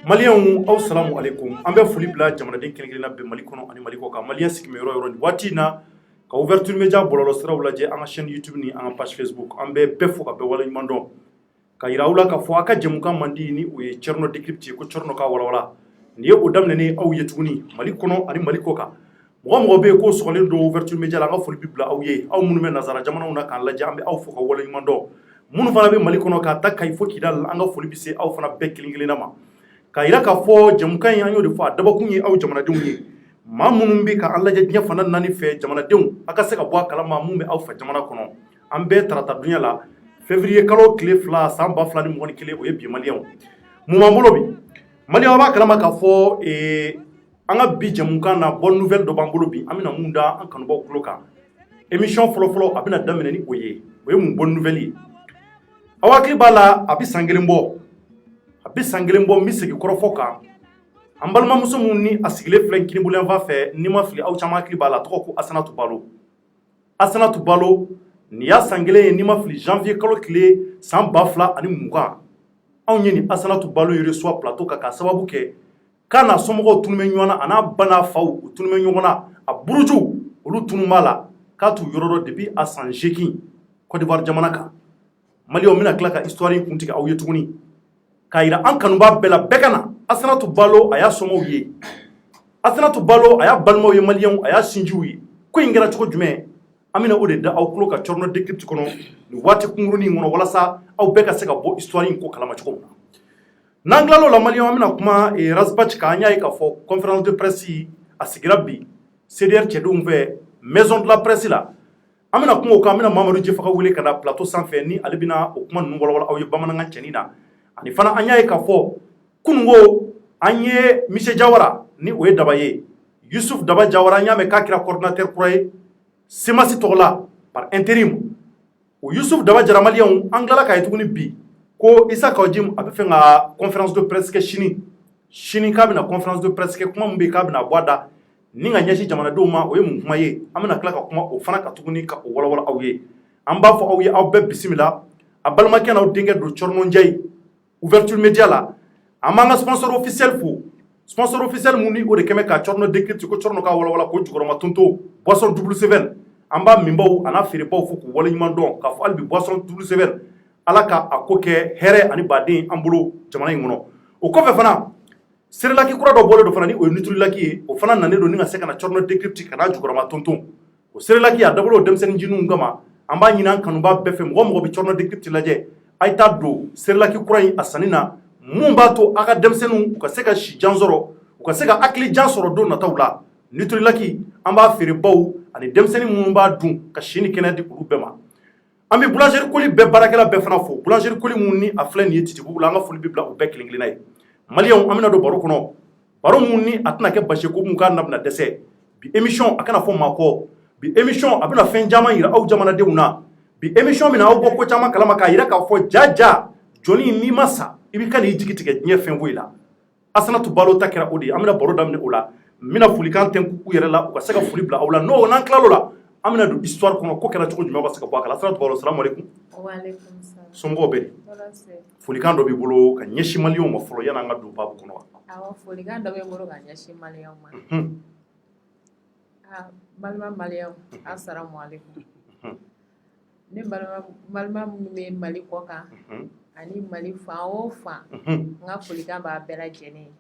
Malien aw salamu alaikum an bɛ foli bila jamanaden kelen-kelenna bɛɛ Mali kɔnɔ ani Mali kɔ kan malien sigimɛ yɔrɔ yɔrɔ ni waati in na ka ouverture media bɔlɔlɔ siraw lajɛ an ka chaîne YouTube ni an ka page Facebook an bɛ bɛɛ fo ka bɛɛ waleɲuman dɔn ka yira aw la ka fɔ a ka jɛmukan man di ni o ye Thierno Décrypte ko Thierno ka walawala ni ye o daminɛnen aw ye tuguni Mali kɔnɔ ani Mali kɔ kan mɔgɔ bɛ yen ko sɔgɔlen don ouverture media la an ka foli bi bila aw ye aw minnu bɛ nazara jamanaw na k'an lajɛ an bɛ aw fo ka waleɲuman dɔn minnu fana bɛ Mali kɔnɔ k'a ta Kayi fo Kidal an ka foli bi se aw fana bɛɛ kelen-kelenna ma ka yira k'a fɔ jɛmukan in an y'o de fɔ a dabɔkun ye aw jamanadenw ye maa minnu bɛ ka an lajɛ diɲɛ fana naani fɛ jamanadenw a ka se ka bɔ a kalama mun bɛ aw fɛ jamana kɔnɔ an bɛɛ tarata dunya la février kalo tile 2 san 2021 o ye bi maliyɛnw mun b'an bolo bi maliyɛnw a b'a kalama k'a fɔ an ka bi jɛmukan na bonne nouvelle dɔ b'an bolo bi an bɛna mun da an kanubaw tulo kan émission fɔlɔfɔlɔ a bɛna daminɛ ni o ye mun bonne nouvelle ye aw hakili b'a la a bɛ san kelen bɔ n bɛ segin kɔrɔfɔ kan an balimamuso minnu ni a sigilen filɛ Kininbolo yan fan fɛ ni ma fili aw caman hakili b'a la a tɔgɔ ko Asanatu Balo nin y'a san kelen ye ni ma fili janvier kalo tile san 2020 anw ye nin Asanatu Balo ye reçoit plateau kan k'a sababu kɛ k'a n'a somɔgɔw tunu bɛ ɲɔgɔn na a n'a ba n'a faw u tunu bɛ ɲɔgɔn na a buruju olu tunu b'a la k'a t'u yɔrɔ dɔn depuis a san 8 Côte d'Ivoire jamana kan maliyɛnw bɛna tila ka histoire in kuntigɛ aw ye tuguni k'a yira an kanuba bɛɛ la bɛɛ ka na Asanatu Balo a y'a somɔgɔw ye Asanatu Balo a y'a balimaw ye maliyɛnw a y'a sinjiw ye ko in kɛra cogo jumɛn an bɛna o de da aw tulo ka Thierno Décrypte kɔnɔ nin waati kunkurunin kɔnɔ walasa aw bɛɛ ka se ka bɔ histoire in ko kalama cogo min na n'an tilal'o la maliyɛnw an bɛna kuma Razbach kan an y'a ye k'a fɔ conférence de presse a sigira bi CDR cɛdenw fɛ maison de la presse la an bɛna kuma o kan an bɛna Mamadu Jɛfaga wele ka na plateau sanfɛ ni ale bɛna o kuma ninnu walawala aw ye bamanankan cɛnin na ani fana an y'a ye k'a fɔ kunungo an ye Michel Jawara ni o ye Daba ye Yusuf Daba Jawara an y'a mɛn k'a kɛra coordinateur kura ye Semasi tɔgɔ la par intérim o Yusuf Daba Jara maliyɛnw an tilala k'a ye tuguni bi ko Issa Kawojim a bɛ fɛ ka conférence de presse kɛ sini k'a bɛna conférence de presse kɛ kuma min bɛ yen k'a bɛna bɔ a da ni ka ɲɛsin jamanadenw ma o ye mun kuma ye an bɛna tila ka kuma o fana ka tuguni ka o walawala aw ye an b'a fɔ aw ye aw bɛɛ bisimila a balimakɛ n'aw denkɛ don Thierno Ndiaye ouverture média la an b'an ka sponsor officiel fo sponsor officiel mun ni o de kɛmɛ ka Thierno Décrypte ko Thierno ka walawala ko Jukɔrɔma Tonto boisson double 7 an b'a minbaw a n'a feerebaw fo k'u waleɲuman dɔn k'a fɔ hali bi boisson double 7 ala ka a ko kɛ hɛrɛ ani baden an bolo jamana in kɔnɔ o kɔfɛ fana Serelaki kura dɔ bɔlen don fana ni o ye Nutrilaki ye o fana nanen don ni ka se ka na Thierno Décrypte ka n'a Jukɔrɔma Tonto o Serelaki a dabɔla o denmisɛnnin jiniw kama an b'a ɲini an kanuba bɛɛ fɛ mɔgɔ bɛ Thierno Décrypte lajɛ a ye taa don Serelaki kura in a sanni na mun b'a to a ka denmisɛnninw u ka se ka si jan sɔrɔ u ka se ka hakili jan sɔrɔ don nataw la Nutrilaki an b'a feerebaw ani denmisɛnnin minnu b'a dun ka si ni kɛnɛ di olu bɛɛ ma an bɛ boulangerie Koli bɛɛ baarakɛla bɛɛ fana fo boulangerie Koli mun ni a filɛ nin ye Titibugu la an ka foli bɛ bila u bɛɛ kelen-kelenna ye maliyɛnw an bɛna don baro kɔnɔ baro mun ni a tɛna kɛ basi ko mun k'a na bɛna dɛsɛ bi émission a kana fɔ maa kɔ bi émission a bɛna fɛn caman yira aw jamanadenw na bi émission bɛna aw bɔ ko caman kalama k'a yira k'a fɔ jaja jɔnni n'i ma sa i bɛ ka n'i jigi tigɛ diɲɛ fɛn foyi la Asanatu Balo ta kɛra o de ye an bɛna baro daminɛ o la n bɛna folikan tɛnku u yɛrɛ la u ka se ka foli bila aw la n'an tilal'o la an bɛna don histoire kɔnɔ ko kɛra cogo jumɛn ka se ka bɔ a kala Asanatu Balo salamu aleykum somɔgɔw bɛ di folikan dɔ b'i bolo ka ɲɛsin maliyɛnw ma fɔlɔ yan'an ka don baabu kɔnɔ wa awɔ folikan dɔ bɛ n bolo ka ɲɛsin maliyɛnw ma balima maliyɛnw asalamu aleykum ne balima minnu bɛ Mali kɔ kan ani Mali fan o fan n ka folikan b'a bɛɛ lajɛlen ye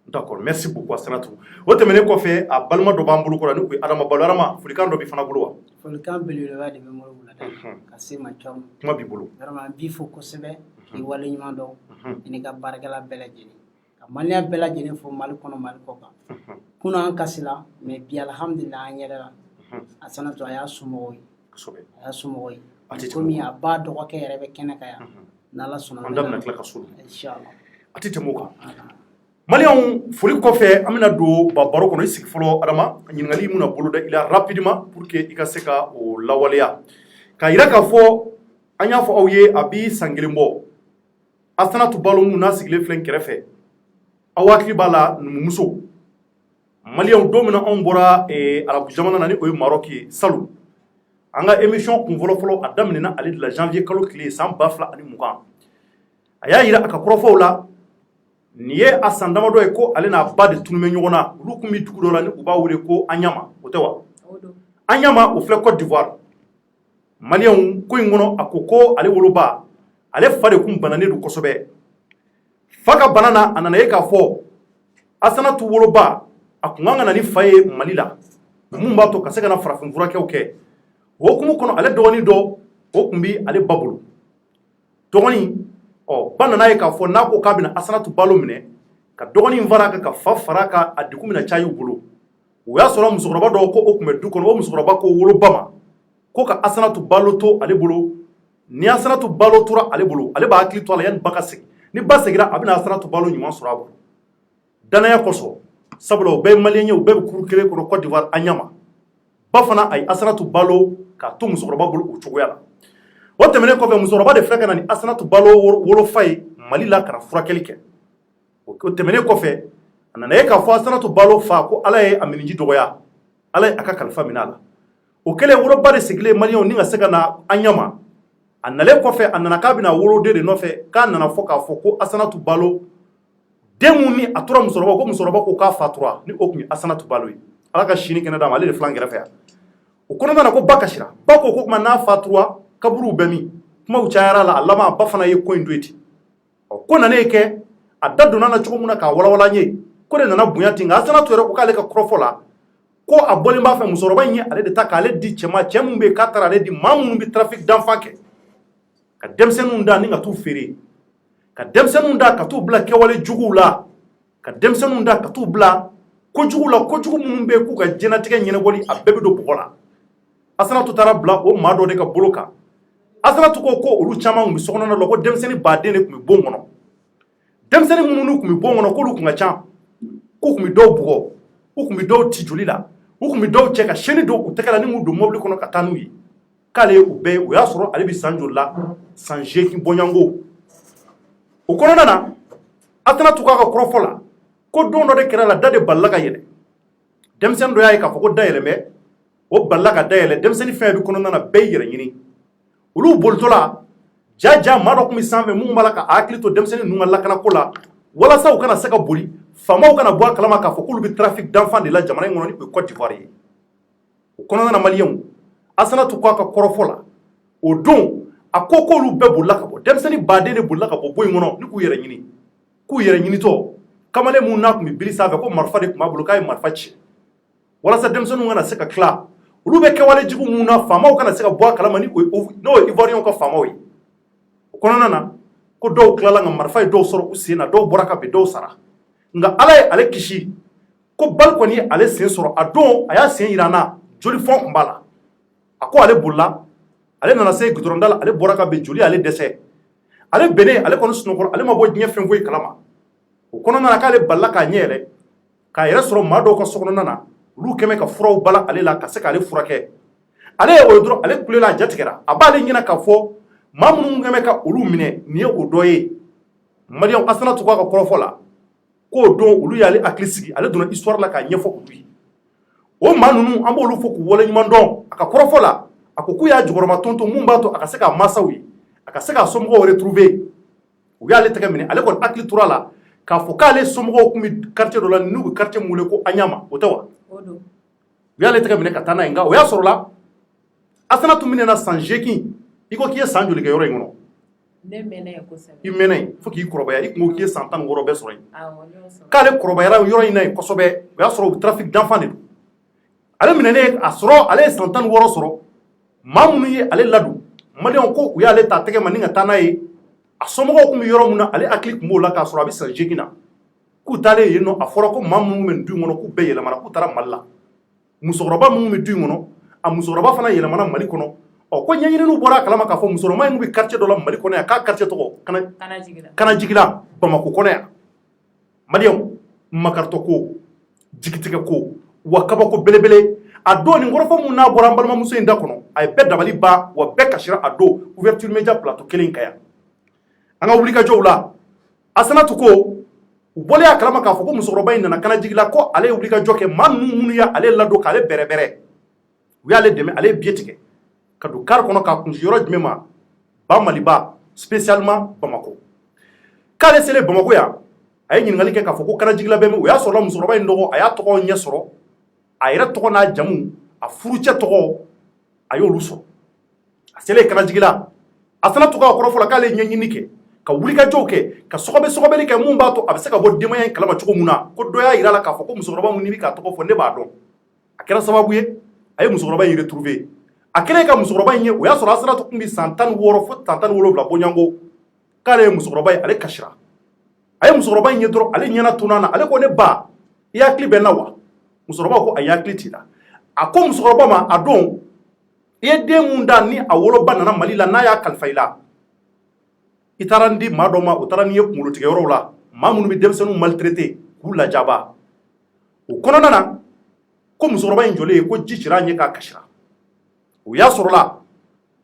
d'accord merci beaucoup Asanatu o tɛmɛnen kɔfɛ a balima dɔ b'an bolo kɔrɔ ni o ye Adama Balo Adama folikan dɔ b'i fana bolo wa folikan belebeleba de bɛ n bolo wulada ka se ma Thierno kuma b'i bolo vraiment n b'i fo kosɛbɛ k'i waleɲuman dɔn i n'i ka baarakɛla bɛɛ lajɛlen ka maliyɛn bɛɛ lajɛlen fo Mali kɔnɔ Mali kɔ kan kunun an kasila mais bi alhamdulillah an yɛrɛ la Asanatu a y'a somɔgɔw ye komi a ba dɔgɔkɛ yɛrɛ bɛ kɛnɛ kan yan n'Ala sɔnna an da bɛna tila ka so inchallah a tɛ tɛmɛ o kan maliyɛnw foli kɔfɛ an bɛna don baro kɔnɔ i sigi fɔlɔ Adama ɲininkali mun na boloda i la rapidement pour que i ka se ka o lawaleya k'a yira k'a fɔ an y'a fɔ aw ye a bi san kelen bɔ Asanatu Balo mun n'a sigilen filɛ kɛrɛfɛ aw hakili b'a la numumuso maliyɛnw don min na anw bɔra arabu jamana na ni o ye Maroc ye salon an ka émission kun fɔlɔ a daminɛna ale de la janvier kalo tile san 2020 a y'a yira a ka kɔrɔfɔw la nin ye a san damadɔ ye ko ale n'a ba de tunun bɛ ɲɔgɔn na olu tun bɛ dugu dɔ la ni u b'a wele ko Agnama o tɛ wa Agnama o filɛ Côte d'Ivoire maliyɛnw ko in kɔnɔ a ko ale woloba ale fa de tun bananen don kosɛbɛ fa ka bana na a nana ye k'a fɔ Asanatu woloba a tun kan ka na ni fa ye Mali la mun b'a to ka se ka na farafin furakɛw kɛ o hukumu kɔnɔ ale dɔgɔnin dɔ o tun bɛ ale ba bolo dɔgɔnin ba nana ye k'a fɔ n'a ko k'a bɛna Asanatu balo minɛ ka dɔgɔnin fara kan ka fa fara kan a degun bɛna caya u bolo o y'a sɔrɔ musokɔrɔba dɔw ko o tun bɛ du kɔnɔ o musokɔrɔba ko woloba ma ko ka Asanatu balo to ale bolo ni Asanatu balo tora ale bolo ale b'a hakili to a la yanni ba ka segin ni ba seginna a bɛna Asanatu balo ɲuman sɔrɔ a bolo danaya kosɔn sabula o bɛɛ ye maliyɛn ye u bɛɛ bɛ kuru kelen kɔnɔ Côte d'Ivoire Agnama ba fana a ye Asanatu balo k'a to musokɔrɔba bolo o cogoya la o tɛmɛnen kɔfɛ musokɔrɔba de filɛ ka na ni Asanatu balo wolofa ye Mali la ka na furakɛli kɛ o tɛmɛnen kɔfɛ a nana ye k'a fɔ Asanatu balo fa ko Ala ye a miniji dɔgɔya Ala ye a ka kalifa minɛ a la o kɛlen woloba de sigilen maliyɛnw ni ka se ka na Agnama a nalen kɔfɛ a nana k'a bɛna woloden de nɔfɛ k'a nana fɔ k'a fɔ ko Asanatu balo den mun ni a tora musokɔrɔba ko musokɔrɔba ko k'a fatura ni o tun ye Asanatu balo ye Ala ka sini kɛnɛ d'a ma ale de filan kɛrɛfɛ yan o kɔnɔna na ko ba kasira ba ko kuma n'a fatura kaburu bɛ min kumaw cayara la a laban ba fana ye ko in to yen ten ko nanen kɛ a da donna na cogo min na k'a walawala n ye ko de nana bonya ten nka Asanatu yɛrɛ ko k'ale ka kɔrɔfɔ la ko a bɔlen b'a fɛ musokɔrɔba in ye ale de ta k'ale di cɛ min bɛ yen k'a taara ale di maa minnu bɛ trafic danfan kɛ ka denmisɛnninw da ni ka t'u feere ka denmisɛnninw da ka t'u bila kɛwale juguw la ka denmisɛnninw da ka t'u bila kojugu la kojugu minnu bɛ yen k'u ka diɲɛlatigɛ ɲɛnabɔli a bɛɛ bɛ don bɔgɔ la Asanatu taara bila o maa dɔ de ka bolo kan Asanatu ko olu caman tun bɛ sokɔnɔna la ko denmisɛnnin baden de tun bɛ bon kɔnɔ denmisɛnnin minnu tun bɛ bon kɔnɔ k'olu tun ka ca k'u tun bɛ dɔw bugɔ u tun bɛ dɔw ci joli la u tun bɛ dɔw cɛ ka sɛni don u tɛgɛ la ni k'u don mobili kɔnɔ ka taa n'u ye k'ale ye u bɛɛ ye o y'a sɔrɔ ale bɛ san joli la san 8 bɔɲɔngo o kɔnɔna na Asanatu k'a ka kɔrɔfɔ la ko don dɔ de kɛra la da de balila ka yɛlɛ denmisɛnnin dɔ y'a ye k'a fɔ ko da yɛlɛmɛ o balila ka da yɛlɛ denmisɛnnin fɛn bɛ kɔnɔna na bɛɛ yɛrɛ ɲini olu bolitɔla jaja maa dɔ tun bɛ sanfɛ mun b'a la ka hakili to denmisɛnnin ninnu ka lakanako la walasa u kana se ka boli faamaw kana bɔ a kalama k'a fɔ k'olu bɛ trafic danfan de la jamana in kɔnɔ ni o ye Côte d'Ivoire ye o kɔnɔna na maliyɛnw Asanatu k'a ka kɔrɔfɔ la o don a ko k'olu bɛɛ bolila ka bɔ denmisɛnnin baden de bolila ka bɔ bon in kɔnɔ ni k'u yɛrɛ ɲinitɔ kamalen mun n'a tun bɛ biri sanfɛ ko marifa de tun b'a bolo k'a ye marifa ci walasa denmisɛnninw kana se ka tila olu bɛ kɛwale jugu mun na faamaw kana se ka bɔ a kalama n'o ye Ivoiriyɛnw ka faamaw ye o kɔnɔna na ko dɔw tilala ka marifa ye dɔw sɔrɔ u sen na dɔw bɔra ka bin dɔw sara nka Ala ye ale kisi ko bali kɔni ye ale sen sɔrɔ a don a y'a sen jira an na joli fɔn tun b'a la a ko ale bolila ale nana se gudɔrɔnda la ale bɔra ka bin joli ale dɛsɛ ale bɛnnen ale kɔni sunɔgɔra ale ma bɔ diɲɛ fɛn foyi kalama o kɔnɔna na k'ale balila k'a ɲɛ yɛlɛ k'a yɛrɛ sɔrɔ maa dɔw ka sokɔnɔna na olu kɛmɛ ka furaw bala ale la ka se k'ale furakɛ ale ye o ye dɔrɔn ale kulela a jatigɛra a b'ale ɲɛna k'a fɔ maa minnu kɛmɛ ka olu minɛ nin ye o dɔ ye maliyɛnw Asanatu k'a ka kɔrɔfɔ la k'o don olu y'ale hakili sigi ale donna histoire la k'a ɲɛfɔ olu ye o maa ninnu an b'olu fɔ k'u waleɲuman dɔn a ka kɔrɔfɔ la a ko k'u y'a jukɔrɔma tonto mun b'a to a ka se k'a mansaw ye a ka se k'a somɔgɔw retrouver u y'ale tɛgɛ minɛ ale kɔni hakili tora la k'a fɔ k'ale somɔgɔw tun bɛ quartier dɔ la n'u bɛ quartier min wele ko Agnama o tɛ wa u y'ale tɛgɛ minɛ ka taa n'a ye nka o y'a sɔrɔ la Asanatu minɛna san 8 i ko k'i ye san joli kɛ yɔrɔ in kɔnɔ ne mɛnna yen kosɛbɛ i mɛnna yen fo k'i kɔrɔbaya i kun ko k'i ye san 16 bɛɛ sɔrɔ yen k'ale kɔrɔbayara yɔrɔ in na yen kosɛbɛ o y'a sɔrɔ u trafic danfan de don ale minɛnen a sɔrɔ ale ye san 16 sɔrɔ maa minnu ye ale ladon maliyɛnw ko u y'ale ta tɛgɛ ma ni ka taa n'a ye a somɔgɔw tun bɛ yɔrɔ min na ale hakili tun b'o la k'a sɔrɔ a bɛ san 8 na k'u taalen yen nɔ a fɔra ko maa minnu bɛ du in kɔnɔ k'u bɛɛ yɛlɛmana k'u taara Mali la musokɔrɔba minnu bɛ du in kɔnɔ a musokɔrɔba fana yɛlɛmana Mali kɔnɔ ko ɲɛɲininiw bɔra a kalama k'a fɔ musokɔrɔba in bɛ quartier dɔ la Mali kɔnɔ yan k'a quartier tɔgɔ Kanajigila Bamako kɔnɔ yan maliyɛnw makaritɔ ko jigitigɛ ko wa kabako belebele a don nin kɔrɔfɔ mun n'a bɔra an balimamuso in da kɔnɔ a ye bɛɛ dabali ban wa bɛɛ kasira a don ouverture media plateau kelen kan yan an ka wulikajɔw la Asanatu ko u bɔlen a kalama k'a fɔ ko musokɔrɔba in nana Kanajigila ko ale ye wulikajɔ kɛ maa minnu y'ale ladon k'ale bɛrɛbɛrɛ u y'ale dɛmɛ ale ye biye tigɛ ka don kari kɔnɔ k'a kunsi yɔrɔ jumɛn ma ba Maliba spécialement Bamako k'ale selen Bamako yan a ye ɲininkali kɛ k'a fɔ ko kanajigila bɛ min o y'a sɔrɔla musokɔrɔba in dɔgɔ a y'a tɔgɔ ɲɛ sɔrɔ a yɛrɛ tɔgɔ n'a jamu a furucɛ tɔgɔ a y'olu sɔrɔ a selen kanajigila Asanatu ka kɔrɔfɔ la k'ale ɲɛɲini kɛ ka wulikajɔw kɛ ka sɔgɔbɛli kɛ mun b'a to a bɛ se ka bɔ denbaya in kalama cogo mun na ko dɔ y'a yira la k'a fɔ ko musokɔrɔba mun ɲini k'a tɔgɔ fɔ ne b'a dɔn a kɛra sababu ye a ye musokɔrɔba in retrouver a kɛlen ka musokɔrɔba in ye o y'a sɔrɔ Asanatu tun bɛ san 16 fo san 17 bɔɲɔnko k'ale ye musokɔrɔba ye ale kasira a ye musokɔrɔba in ye dɔrɔn ale ɲɛna tunun na ale ko ne ba i hakili bɛ n na wa musokɔrɔba ko a hakili t'i la a ko musokɔrɔba ma a don i ye den mun da ni a woloba nana Mali la n'a y'a kalifa i la i taara n di maa dɔ ma o taara n'i ye kunkolotigɛyɔrɔw la maa minnu bɛ denmisɛnninw maltraité k'u lajaba o kɔnɔna na ko musokɔrɔba in jɔlen ko ji cira a ɲɛ k'a kasira o y'a sɔrɔla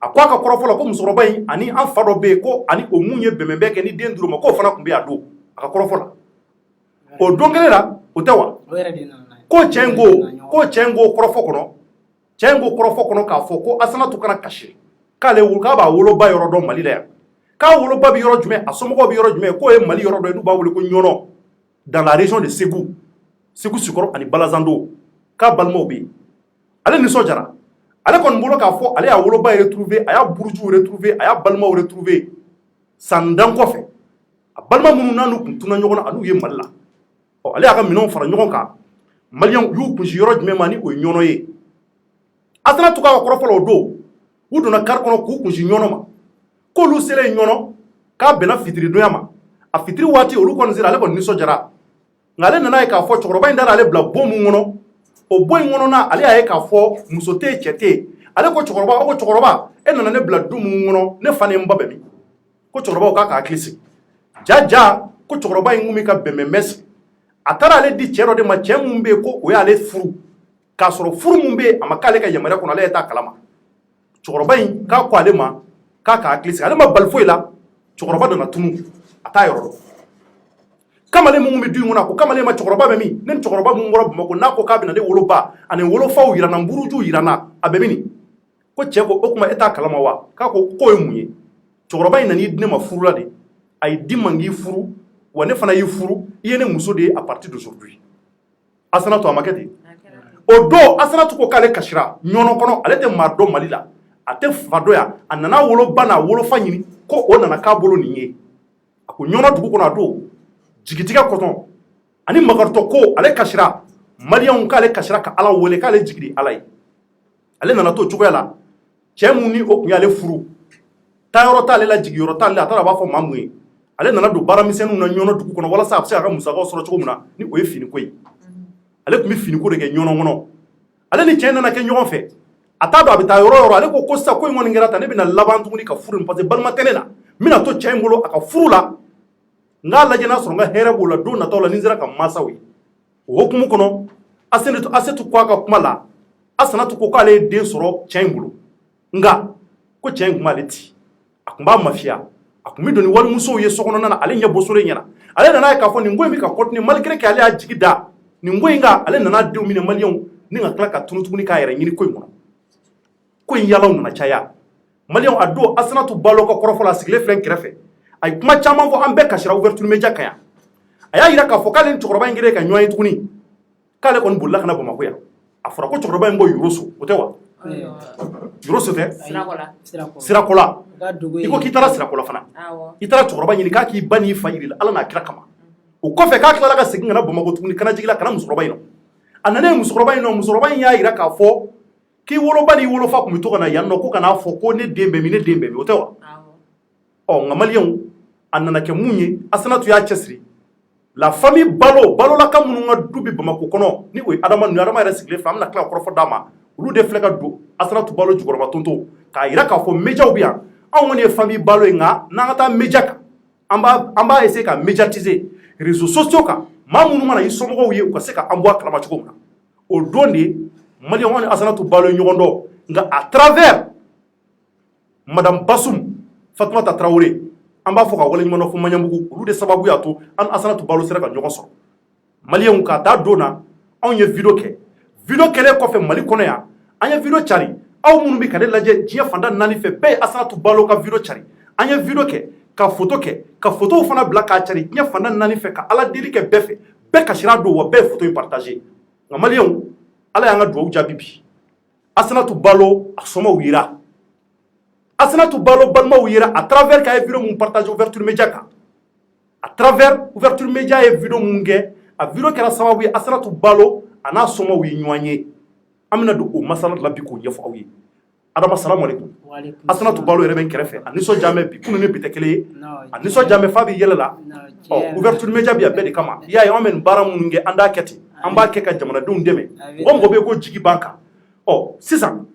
a ko a ka kɔrɔfɔ la ko musokɔrɔba in ani an fa dɔ bɛ yen ko ani o mun ye bɛnbɛnbɛn kɛ ni den dir'o ma k'o fana tun bɛ a don a ka kɔrɔfɔ la o don kelen la o tɛ wa ko cɛ in ko kɔrɔfɔ kɔnɔ cɛ in ko kɔrɔfɔ kɔnɔ k'a fɔ ko Asanatu kana kasi k'a b'a woloba yɔrɔ dɔn Mali la yan k'a woloba bɛ yɔrɔ jumɛn a somɔgɔw bɛ yɔrɔ jumɛn k'o ye Mali yɔrɔ dɔ ye n'u b'a wele ko Ɲɔnɔ dans la région de Ségou Sikɔrɔ ani Balazando k'a balimaw bɛ yen ale nisɔndiyara ale kɔni bolo k'a fɔ ale y'a woloba retrouver a y'a buruju retrouver a y'a balimaw retrouver san dan kɔfɛ a balima minnu n'anu kun tunna ɲɔgɔn na an'u ye Mali la ale y'a ka minɛnw fara ɲɔgɔn kan Maliyɛnw y'u kunsi yɔrɔ jumɛn ma ni o ye Ɲɔnɔ ye Asanatu ka kɔrɔfɔ la o don u donna kari kɔnɔ k'u kunsi Ɲɔnɔ ma k'olu selen Ɲɔnɔ k'a bɛnna fitiri donya ma a fitiri waati olu kɔni sera ale kɔni nisɔndiyara nka ale nana ye k'a fɔ cɛkɔrɔba in taara ale bila bon mun kɔnɔ o bon in kɔnɔna ale y'a ye k'a fɔ muso tɛ yen cɛ tɛ yen ale ko cɛkɔrɔba e nana ne bila du mun kɔnɔ ne fa ni n ba bɛ min ko cɛkɔrɔba k'a hakili sigi ja ko cɛkɔrɔba in kun bɛ ka bɛnbɛnbɛn sigi a taara ale di cɛ dɔ de ma cɛ mun bɛ yen ko o y'ale furu k'a sɔrɔ furu mun bɛ yen a ma k'ale ka yamaruya kɔnɔ ale yɛ taa kalama cɛkɔrɔba in k'a ko ale ma k'a k'a hakili sigi ale ma bali foyi la cɛkɔrɔba nana tunu a t'a yɔrɔ dɔn kamalen mun bɛ du in kɔnɔ a ko kamalen ma cɛkɔrɔba bɛ min ne ni cɛkɔrɔba mun bɔra Bamakɔ n'a ko k'a bɛ na ne woloba ani wolofaw yira n na n buruju yira n na a bɛ min ko cɛ ko o tuma e t'a kalama wa k'a ko k'o ye mun ye cɛkɔrɔba in nan'i di ne ma furu la de a ye di man k'i furu wa ne fana y'i furu i ye ne muso de ye à partir d'aujourd'hui Asanatu a ma kɛ ten o don Asanatu ko k'ale kasira Ɲɔnɔ kɔnɔ ale tɛ maa dɔn Mali la a tɛ fa dɔ yan a nana woloba n'a wolofa ɲini ko o nana k'a bolo nin ye a ko Ɲɔnɔ dugu kɔnɔ a don jigitigɛ kɔtɔn ani makaritɔ ko ale kasira Maliyɛnw k'ale kasira ka Ala wele k'ale jigi di Ala ye ale nana to cogoya la cɛ mun ni o tun y'ale furu taayɔrɔ t'ale la jigiyɔrɔ t'ale la a taara a b'a fɔ maa mun ye ale nana don baaramisɛnninw na Ɲɔnɔ dugu kɔnɔ walasa a bɛ se k'a ka musakaw sɔrɔ cogo min na ni o ye finiko ye ale tun bɛ finiko de kɛ Ɲɔnɔ kɔnɔ ale ni cɛ nana kɛ ɲɔgɔn fɛ a t'a dɔn a bɛ taa yɔrɔ yɔrɔ ale ko sisan ko in kɔni kɛra tan ne bɛna laban tuguni ka furu in parce que balima tɛ ne la n bɛna to cɛ in bolo a ka furu la n k'a lajɛ n'a sɔrɔ n ka hɛrɛ b'o la don nataw la ni n sera ka mansaw ye o hukumu kɔnɔ Asetu ko a ka kuma la Asanatu ko k'ale ye den sɔrɔ cɛ in bolo nka ko cɛ in tun b'ale ti a tun b'a mafiya a tun bɛ don ni walimusow ye sokɔnɔna na ale ɲɛ bɔsɔlen ɲɛna ale nana ye k'a fɔ nin ko in bɛ ka continuer malgré que ale y'a jigi da nin ko in kan ale nana denw minɛ Maliyɛnw ni ka tila ka tunu tuguni k'a yɛrɛ ɲini ko in kɔnɔ ko in yalaw nana caya Maliyɛnw a don Asanatu balo ka kɔrɔfɔ la a sigilen filɛ n kɛrɛfɛ a ye kuma caman fɔ an bɛɛ kasira ouverture média kan yan a y'a yira k'a fɔ k'ale ni cɛkɔrɔba in kɛlen ka ɲɔgɔn ye tuguni k'ale kɔni bolila ka na Bamakɔ yan a fɔra ko cɛkɔrɔba in ko Yoroso o tɛ wa Yoroso tɛ Sirakola i ko k'i taara Sirakola fana i taara cɛkɔrɔba ɲini k'a k'i ba n'i fa yirila Ala n'a kira kama o kɔfɛ k'a tilala ka segin ka na Bamakɔ tuguni kana jigila kana musokɔrɔba in nɔ a nanen musokɔrɔba in nɔ musokɔrɔba in y'a yira k'a fɔ k'i woloba n'i wolofa tun bɛ to ka na yan nɔ ko kan'a fɔ ko ne den bɛ min ne den bɛ min o tɛ wa nka Maliyɛnw a nana kɛ mun ye Asanatu y'a cɛsiri la famille balolaka minnu ka du bɛ Bamakɔ kɔnɔ ni o ye Adama yɛrɛ sigilen filɛ an bɛna tila ka kɔrɔfɔ d'a ma olu de filɛ ka don Asanatu Balo jukɔrɔba tonto k'a yira k'a fɔ médiaw bɛ yan anw kɔni ye famille Balo ye nka n'an ka taa média kan an b'a essayer ka médiatiser réseaux sociaux kan maa minnu mana i somɔgɔw ye u ka se ka an bɔ a kalama cogo min na o don de Maliyɛnw ni Asanatu Balo ye ɲɔgɔn dɔn nka à travers madame Bassoum Fatumata Traoré an b'a fɔ ka waleɲuman fɔ Maɲanbugu olu de sababu y'a to an Asanatu Balo sera ka ɲɔgɔn sɔrɔ Maliyɛnw k'a taa don na anw ye vidéo kɛ vidéo kɛlen kɔfɛ Mali kɔnɔ yan an ye vidéo cari aw minnu bɛ ka ne lajɛ diɲɛ fan 4 fɛ bɛɛ ye Asanatu Balo ka vidéo cari an ye vidéo kɛ ka photo kɛ ka photo fana bila k'a cari diɲɛ fanda 4 fɛ ka ala deli kɛ bɛɛ fɛ bɛɛ kasira don wa bɛɛ photo in partager nka maliyɛnw ala y'an ka duwawu jaabi bi Asanatu Balo a sɔmaw yira Asanatu Balo balimaw yira à travers k'a ye vidéo mun partager ouverture média kan à travers ouverture média ye vidéo mun kɛ a vidéo kɛra sababu ye Asanatu Balo a n'a sɔmaw ye ɲɔgɔn ye an bɛna don o masala la bi k'o ɲɛfɔ aw ye Adama salamu alaikum Asanatu Balo yɛrɛ bɛ n kɛrɛfɛ a nisɔndiya bɛ bi kunun ni bi tɛ kelen ye a nisɔndiya bɛ f'a bɛ yɛlɛ la ouverture média bi a bɛɛ de kama i y'a ye an bɛ nin baara minnu kɛ an t'a kɛ ten an b'a kɛ ka jamanadenw dɛmɛ mɔgɔ mɔgɔ bɛ yen ko jigi b'an kan sisan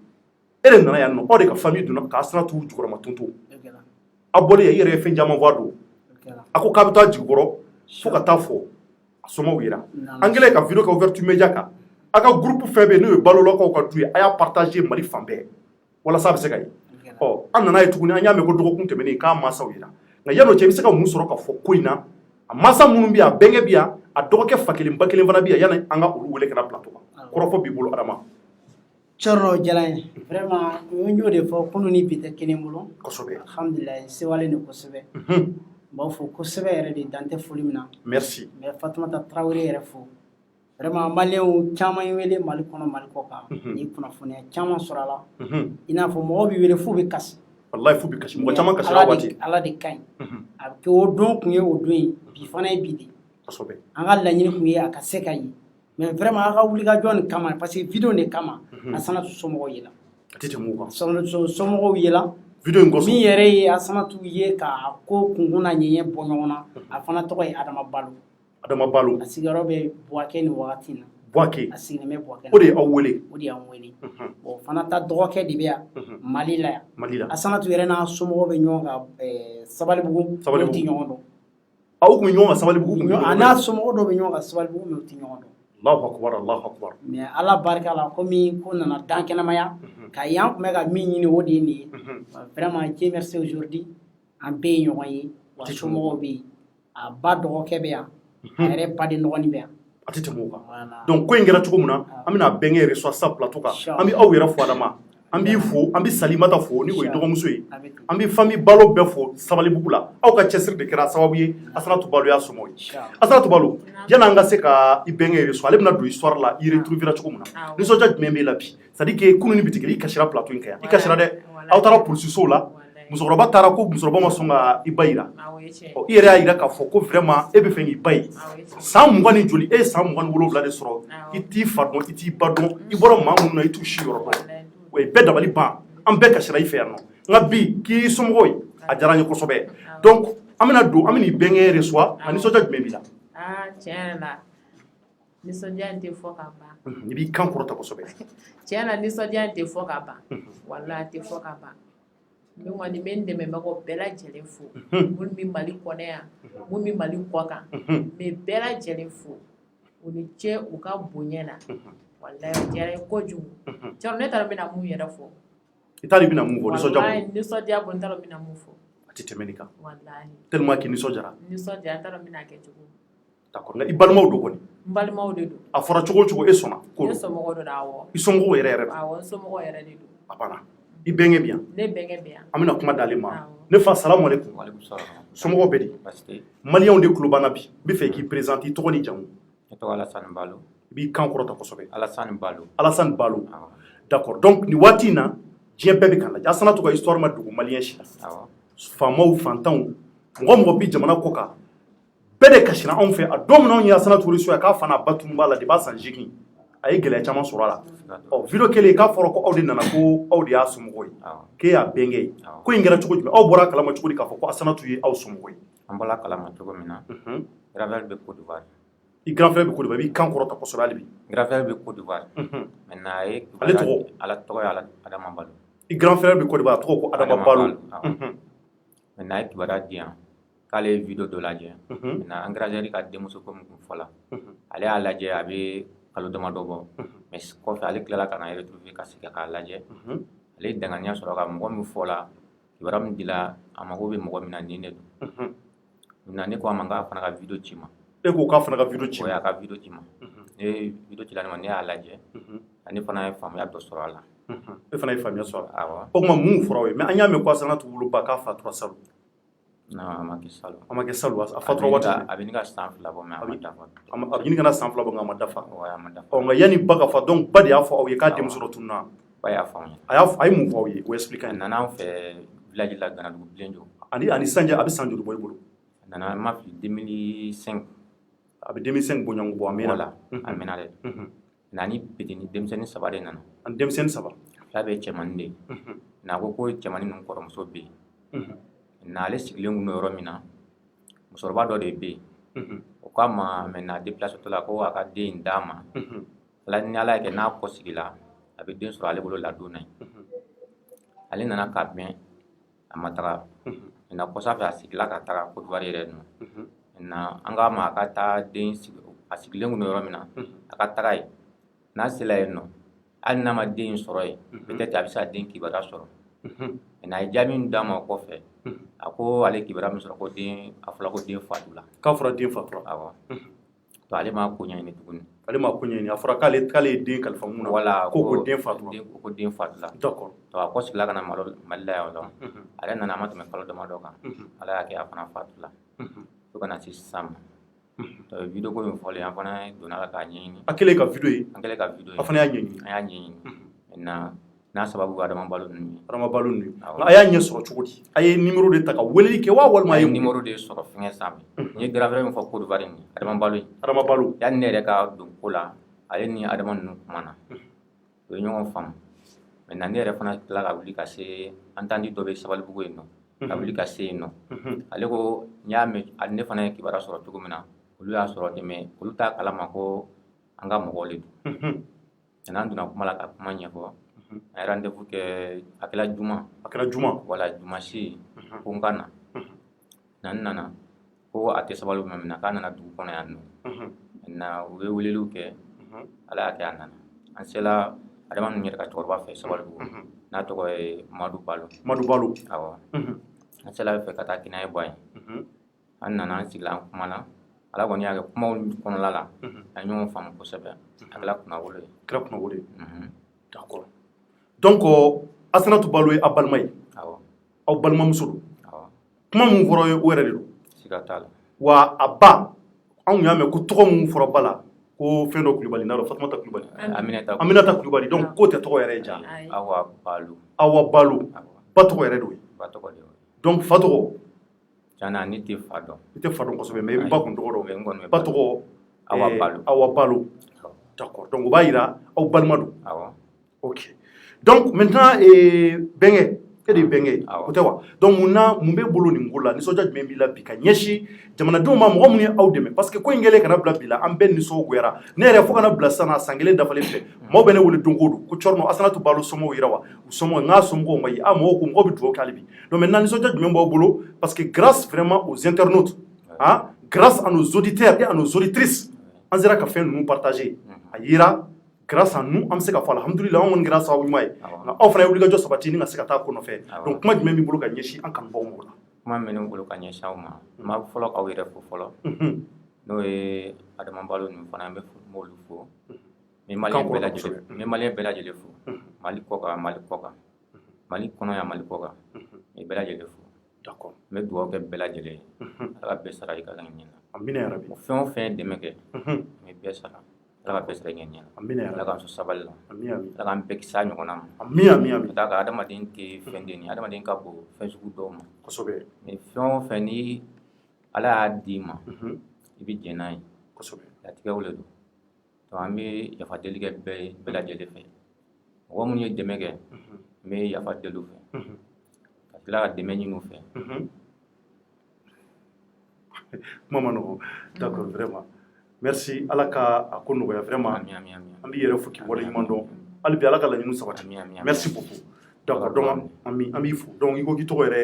e de nana yan nɔ aw de ka famille donna ka Asanatu jukɔrɔma tonto a bɔlen yan i yɛrɛ ye fɛn caman fɔ a don a ko k'a bɛ taa jigikɔrɔ fo ka taa fɔ a sɔmaw yira an kɛlen ka vidéo kɛ ouverture média kan a ka groupe fɛn bɛ yen n'o ye balolakaw ka du ye a y'a partager Mali fan bɛɛ walasa a bɛ se ka ye an nana ye tuguni an y'a mɛn ko dɔgɔkun tɛmɛnen k'a mansaw yira nka yan'o cɛ i bɛ se ka mun sɔrɔ ka fɔ ko in na a mansa minnu bɛ yan a bɛnkɛ bɛ yan a dɔgɔkɛ fa kelen ba kelen fana bɛ yan yanni an ka olu wele ka na plateau kan kɔrɔfɔ b'i bolo Adama. Cɔrɔ diyara n ye vraiment n y'o de fɔ kunun ni bi tɛ kelen bolo kosɛbɛ alhamdulilayi sewale ni kosɛbɛ n b'aw fɔ kosɛbɛ yɛrɛ de dan tɛ foli min na merci n bɛ Fatumata Tarawele yɛrɛ fo vraiment maliyɛnw caman ye wele Mali kɔnɔ Mali kɔ kan ni kunnafoniya caman sɔrɔ a la i n'a fɔ mɔgɔw bɛ wele f'u bɛ kasi wallahi f'u bɛ kasi mɔgɔ caman kasira waati ala de ka ɲi a bɛ kɛ o don tun ye o don ye bi fana ye bi de kosɛbɛ an ka laɲini tun ye a ka se ka ye mais vraiment a ka wulikajɔ nin kama parce que vidéo de kama Asanatu somɔgɔw yela a tɛ tɛmɛ o kan somɔgɔw yela vidéo in kɔsɔn min yɛrɛ ye Asanatu ye ka ko kunkun na ɲɛɲɛ bɔ ɲɔgɔn na a fana tɔgɔ ye Adama Balo a sigiyɔrɔ bɛ Buwake nin wagati in na Buwake a sigilen bɛ Buwake o de ye aw wele o de y'an wele bon fana ta dɔgɔkɛ de bɛ yan Mali la yan Mali la Asanatu yɛrɛ n'a somɔgɔw bɛ ɲɔgɔn kan Sabalibugu n'o tɛ ɲɔgɔn dɔn aw kun bɛ ɲɔgɔn kan Sabalibugu a n'a somɔgɔw dɔw bɛ ɲɔgɔn kan Sabalibugu mais u tɛ ɲɔgɔn dɔn Allahu akbar Allahu akbar mais ala barika la komi ko nana dan kɛnɛmaya ka yan kun bɛ ka min ɲini o de ye nin ye vraiment Dieu merci aujourd'hui an bɛɛ ye ɲɔgɔn ye wa somɔgɔw bɛ yen a ba dɔgɔkɛ bɛ yan a yɛrɛ baden dɔgɔnin bɛ yan a tɛ tɛmɛ o kan donc ko in kɛra cogo min na an bɛna bɛnkɛ reçoit sa plateau kan an bɛ aw yɛrɛ fo Adama an b'i fo an bɛ Salimata fo ni o ye dɔgɔmuso ye an bɛ famille Balo bɛɛ fo Sabalibugu la aw ka cɛsiri de kɛra sababu ye Asanatu Balo y'a sɔmɔ ye Asanatu Balo yanni an ka se ka i bɛnkɛ reçoit ale bɛna don histoire la i retrouvera cogo min na nisɔndiya jumɛn b'e la bi c'est à dire que kunun ni bi tɛ kelen i kasira plateau in kan yan i kasira dɛ aw taara polisisow la musokɔrɔba taara ko musokɔrɔba ma sɔn ka i ba yira i yɛrɛ y'a yira k'a fɔ ko vraiment e bɛ fɛ k'i ba ye san 20 ni joli e ye san 27 de sɔrɔ i t'i fa dɔn i t'i ba dɔn i bɔra maa minnu na i t'u si yɔrɔ dɔn wa bɛɛ dabali ban an bɛɛ kasira i fɛ yan nɔ nka bi k'i somɔgɔw ye a diyara n ye kosɛbɛ donc an bɛna don an bɛna i bɛnkɛ reçoit a nisɔndiya jumɛn b'i la tiɲɛ yɛrɛ la nisɔndiya in tɛ fɔ ka ban i b'i kan kɔrɔta kosɛbɛ tiɲɛ na nisɔndiya in tɛ fɔ ka ban walahi a tɛ fɔ ka ban ni kɔni bɛ n dɛmɛbagaw bɛɛ lajɛlen fo minnu bɛ Mali kɔnɔ yan minnu bɛ Mali kɔ kan n bɛ bɛɛ lajɛlen fo u ni ce u ka bonya na walahi o diyara n ye kojugu cɛrɔ ne taara n bɛna mun yɛrɛ fɔ i t'a dɔn i bɛna mun fɔ nisɔndiya walahi nisɔndiya bɔ n t'a dɔn n bɛna mun fɔ a tɛ tɛmɛ nin kan walahi tellement que nisɔndiyara nisɔndiya n t'a dɔn n bɛna kɛ cogo d'accord nka i balimaw don kɔni n balimaw de don a fɔra cogo o cogo e sɔnna ko ne somɔgɔw don awɔ i somɔgɔw yɛrɛ yɛrɛ awɔ n somɔgɔw yɛrɛ de don a banna i bɛnkɛ bɛ yan ne bɛnkɛ bɛ yan an bɛna kuma d'ale ma ne fa salamu alaikum somɔgɔw bɛ di Pasti, maliyɛnw de tulo banna bi n bɛ fɛ k'i présenter i tɔgɔ ni jamu itu Alassane Balo. i b'i kan kɔrɔta kosɛbɛ Alassane Balo. Alassane Balo Awɔ. d'accord donc nin waati in na diɲɛ bɛɛ bɛ k'a lajɛ Asanatu ka histoire ma dogo maliyɛn si la Awɔ. faamaw fantanw mɔgɔ mɔgɔ bɛ jamana kɔ kan bɛɛ de kasira anw fɛ a don min anw ye Asanatu reçu k'a fa n'a ba tun b'a la de b'a san 8 a ye gɛlɛya caman sɔrɔ a la vidéo kɛlen k'a fɔra ko aw de nana ko aw de y'a somɔgɔw ye Awɔ. k'e y'a bɛnkɛ ye ko in kɛra cogo jumɛn aw bɔra a kalama cogo di k'a fɔ ko Asanatu ye aw somɔgɔw ye An bɔla kalama cogo min na, Gravel bɛ Côte d'Ivoire. i grand frère bɛ ko de b'a i b'i kan kɔrɔta kosɛbɛ hali bi Gravel bɛ Côte d'Ivoire. Maintenant a ye Ale tɔgɔ? ala tɔgɔ ye Adama Balo. i grand frère bɛ ko de b'a a tɔgɔ ko Adama Balo Awɔ. Maintenant a ye kibaruya di yan k'ale ye video dɔ lajɛ. Maintenant an Gravel ka denmuso ko min kun fɔla. Ale y'a lajɛ a bɛ kalo damadɔ bɔ. Mais kɔfɛ ale tilala ka na retrouver ka segin k'a lajɛ. Ale ye danganiya sɔrɔ ka mɔgɔ min fɔla kibaruya min dila a mago bɛ mɔgɔ min na nin de don. Maintenant ne ko a ma k'a fana ka video ci ma. e ko k'a fana ka vidéo ci O y'a ka video ci ma. Ne ye video ci la ne ma ne y'a lajɛ. Ne fana ye faamuya dɔ sɔrɔ a la. e fana ye faamuya sɔrɔ a la Awɔ. o tuma mun fɔra aw ye mais an y'a mɛn ko Asanatu woloba k'a fatura salon non a ma kɛ salon a ma kɛ salon a fatura waati a bɛ ɲini ka san 2 bɔ mais a ma dafa a bɛ ɲini kana san 2 bɔ nka a ma dafa ouais a ma dafa nka yani ba ka fa donc ba de y'a fɔ aw ye k'a denmuso dɔ tununa ba y'a fɔ an ye a ye mun fɔ aw ye o explique a nana an fɛ village la Ganadugu Bilenjo ani sanjɛ a bɛ san joli bɔ i bolo a nana ma fili 2005 a bɛ 2005 bɔɲɔgɔnko bɔ a mɛnna voilà a mɛnna dɛ na ni petini denmisɛnnin 3 de nana ani denmisɛnnin 3 fila bɛ cɛmannin de na ko ko cɛmannin ninnu kɔrɔmuso bɛ yen na ale sigilen kun yɔrɔ min na musokɔrɔba dɔ de bɛ yen o k'a ma mɛ na déplace tɔ la ko a ka den in d'a ma ala ni ala y'a kɛ n'a kɔ sigila a bɛ den sɔrɔ ale bolo ladon na ale nana ka bɛn a ma taga na kɔsa fɛ a sigila ka taga Côte d'Ivoire yɛrɛ nɔ na an k'a ma a ka taa den sigi a sigilen kun yɔrɔ min na a ka taga yen n'a sela yen nɔ hali n'a ma den in sɔrɔ yen peut-être a bɛ se ka den kibaruya sɔrɔ n'a ye jaabi min d'a ma o kɔfɛ a ko ale kibaruya min sɔrɔ ko den a fɔra ko den fatula k'a fɔra den fatura awɔ to ale m'a ko ɲɛɲini tuguni ale m'a ko ɲɛɲini a fɔra k'ale ye den kalifa mun na wala ko den fatura ko den fatula d'accord to a kɔ sigila ka na Mali la yan dɔrɔn ale nana a ma tɛmɛ kalo damadɔ kan ala y'a kɛ a fana fatula fo ka na se sisan ma to video ko min fɔlen an fana donna la k'a ɲɛɲini a kɛlen ka video ye an kɛlen ka video ye a fana y'a ɲɛɲini an y'a ɲɛɲini maintenant n'a sababu bɛ Adama Balo ninnu ye Adama Balo ninnu nka a y'a ɲɛ sɔrɔ cogo di a ye numéro de ta ka weleli kɛ wa walima a ye numéro de sɔrɔ fɛngɛ sanfɛ n ye graveur min fɔ Côte d'Ivoire nin Adama Balo in Adama Balo yanni ne yɛrɛ ka don ko la ale ni Adama ninnu kumana o ye ɲɔgɔn faamu maintenant ne yɛrɛ fana tila ka wuli ka se entendue dɔ bɛ Sabalibugu yen nɔ ka wuli ka se yen nɔ ale ko n y'a mɛn ne fana ye kibaruya sɔrɔ cogo min na olu y'a sɔrɔ de mais olu t'a kalama ko an ka mɔgɔw de don maintenant an donna kuma la ka kuma ɲɛfɔ a ye rendez-vous kɛ a kɛra juma wala juma si ko n ka na na n nana ko a tɛ Sabalibugu mɛn na k'a nana dugu kɔnɔ yan nɔ maintenant u ye weleliw kɛ ala y'a kɛ a nana an sela Adama ninnu yɛrɛ ka cɛkɔrɔba fɛ Sabalibugu n'a tɔgɔ ye Madu Balo awɔ an sela fɛ ka taa kɛnɛ ye bɔ yen an nana an sigila an kumana ala kɔni y'a kɛ kumaw kɔnɔla la a ye ɲɔgɔn faamu kosɛbɛ a kɛra kunnawolo ye d'accord donc Asanatu Balo ye aw balima ye aw balimamuso don kuma mun fɔra ye o yɛrɛ de don siga t'a la wa a ba anw y'a mɛn ko tɔgɔ mun fɔra ba la ko fɛn dɔ Kulibali n'a dɔn Fatumata Kulibali Aminata Kulibali donc k'o tɛ tɔgɔ yɛrɛ ye ja Awa Balo ba tɔgɔ yɛrɛ don ye donc fa tɔgɔ tiɲɛna ne tɛ fa dɔn i tɛ fa dɔn kosɛbɛ mais i ba kun tɔgɔ dɔn ba tɔgɔ Awa Balo d'accord donc o b'a yira aw balima don ok donc maintenant bɛnkɛ e de ye bɛnkɛ ye o tɛ wa donc mun b'e bolo nin ko la nisɔndiya jumɛn b'i la bi ka ɲɛsin jamanadenw ma mɔgɔ minnu ye aw dɛmɛ parce que ko in kɛlen kana bila bi la an bɛɛ nisɔngoyara ne yɛrɛ fo kana bila sisan san kelen dafalen fɛ maaw bɛ ne wele don o don ko Cɔrɔnɔ Asanatu Balo somɔgɔw yira wa u somɔgɔw n'a somɔgɔw ma ye mɔgɔw ko mɔgɔw bɛ dugawu kɛ hali bi donc maintenant nisɔndiya jumɛn b'aw bolo parce que grâce vraiment aux internautes grâce à nos auditeurs et à nos auditrices an sera ka fɛn ninnu partager a yira grâce à nous an bɛ se ka fɔ alhamdulillah an kɔni kɛra sababu ɲuman ye nka aw fana ye wulikajɔ sabati ni ka se ka taa ko nɔfɛ donc kuma jumɛn b'i bolo ka ɲɛsin an kanubagaw ma o la kuma min bɛ ne bolo ka ɲɛsin aw ma n b'a fɔlɔ k'aw yɛrɛ fo fɔlɔ n'o ye Adama Balo ninnu fana an bɛ m'olu fo n bɛ maliyɛn bɛɛ lajɛlen fo Mali kɔ kan Mali kɔ kan Mali kɔnɔ yan Mali kɔ kan n bɛ bɛɛ lajɛlen fo d'accord n bɛ dugawu kɛ bɛɛ lajɛlen ye ala ka bɛɛ sara i ka ɲɛ na amina yarabi fɛn o fɛn dɛmɛ kɛ n bɛ bɛɛ sara ala ka bɛɛ sara i ɲɛ na amina yarabi ala k'an sɔn sabali la ala k'an bɛɛ kisi a ɲɔgɔnna ma amina ka taa ka adamaden tɛ fɛn den ye adamaden ka bon fɛn sugu dɔw ma kosɛbɛ mais fɛn o fɛn ni ala y'a d'i ma i bɛ jɛn n'a ye kosɛbɛ latigɛw de don donc an bɛ yafa deli kɛ bɛɛ lajɛlen fɛ mɔgɔ minnu ye dɛmɛ kɛ n bɛ yafa deli u fɛ ka tila ka dɛmɛ ɲini u fɛ kuma ma nɔgɔn d'accord vraiment merci ala ka a ko nɔgɔya vraiment an b'i yɛrɛ fo k'i waleɲuman dɔn hali bi ala ka laɲiniw sabati merci beaucoup d'accord donc an b'i fo donc i ko k'i tɔgɔ yɛrɛ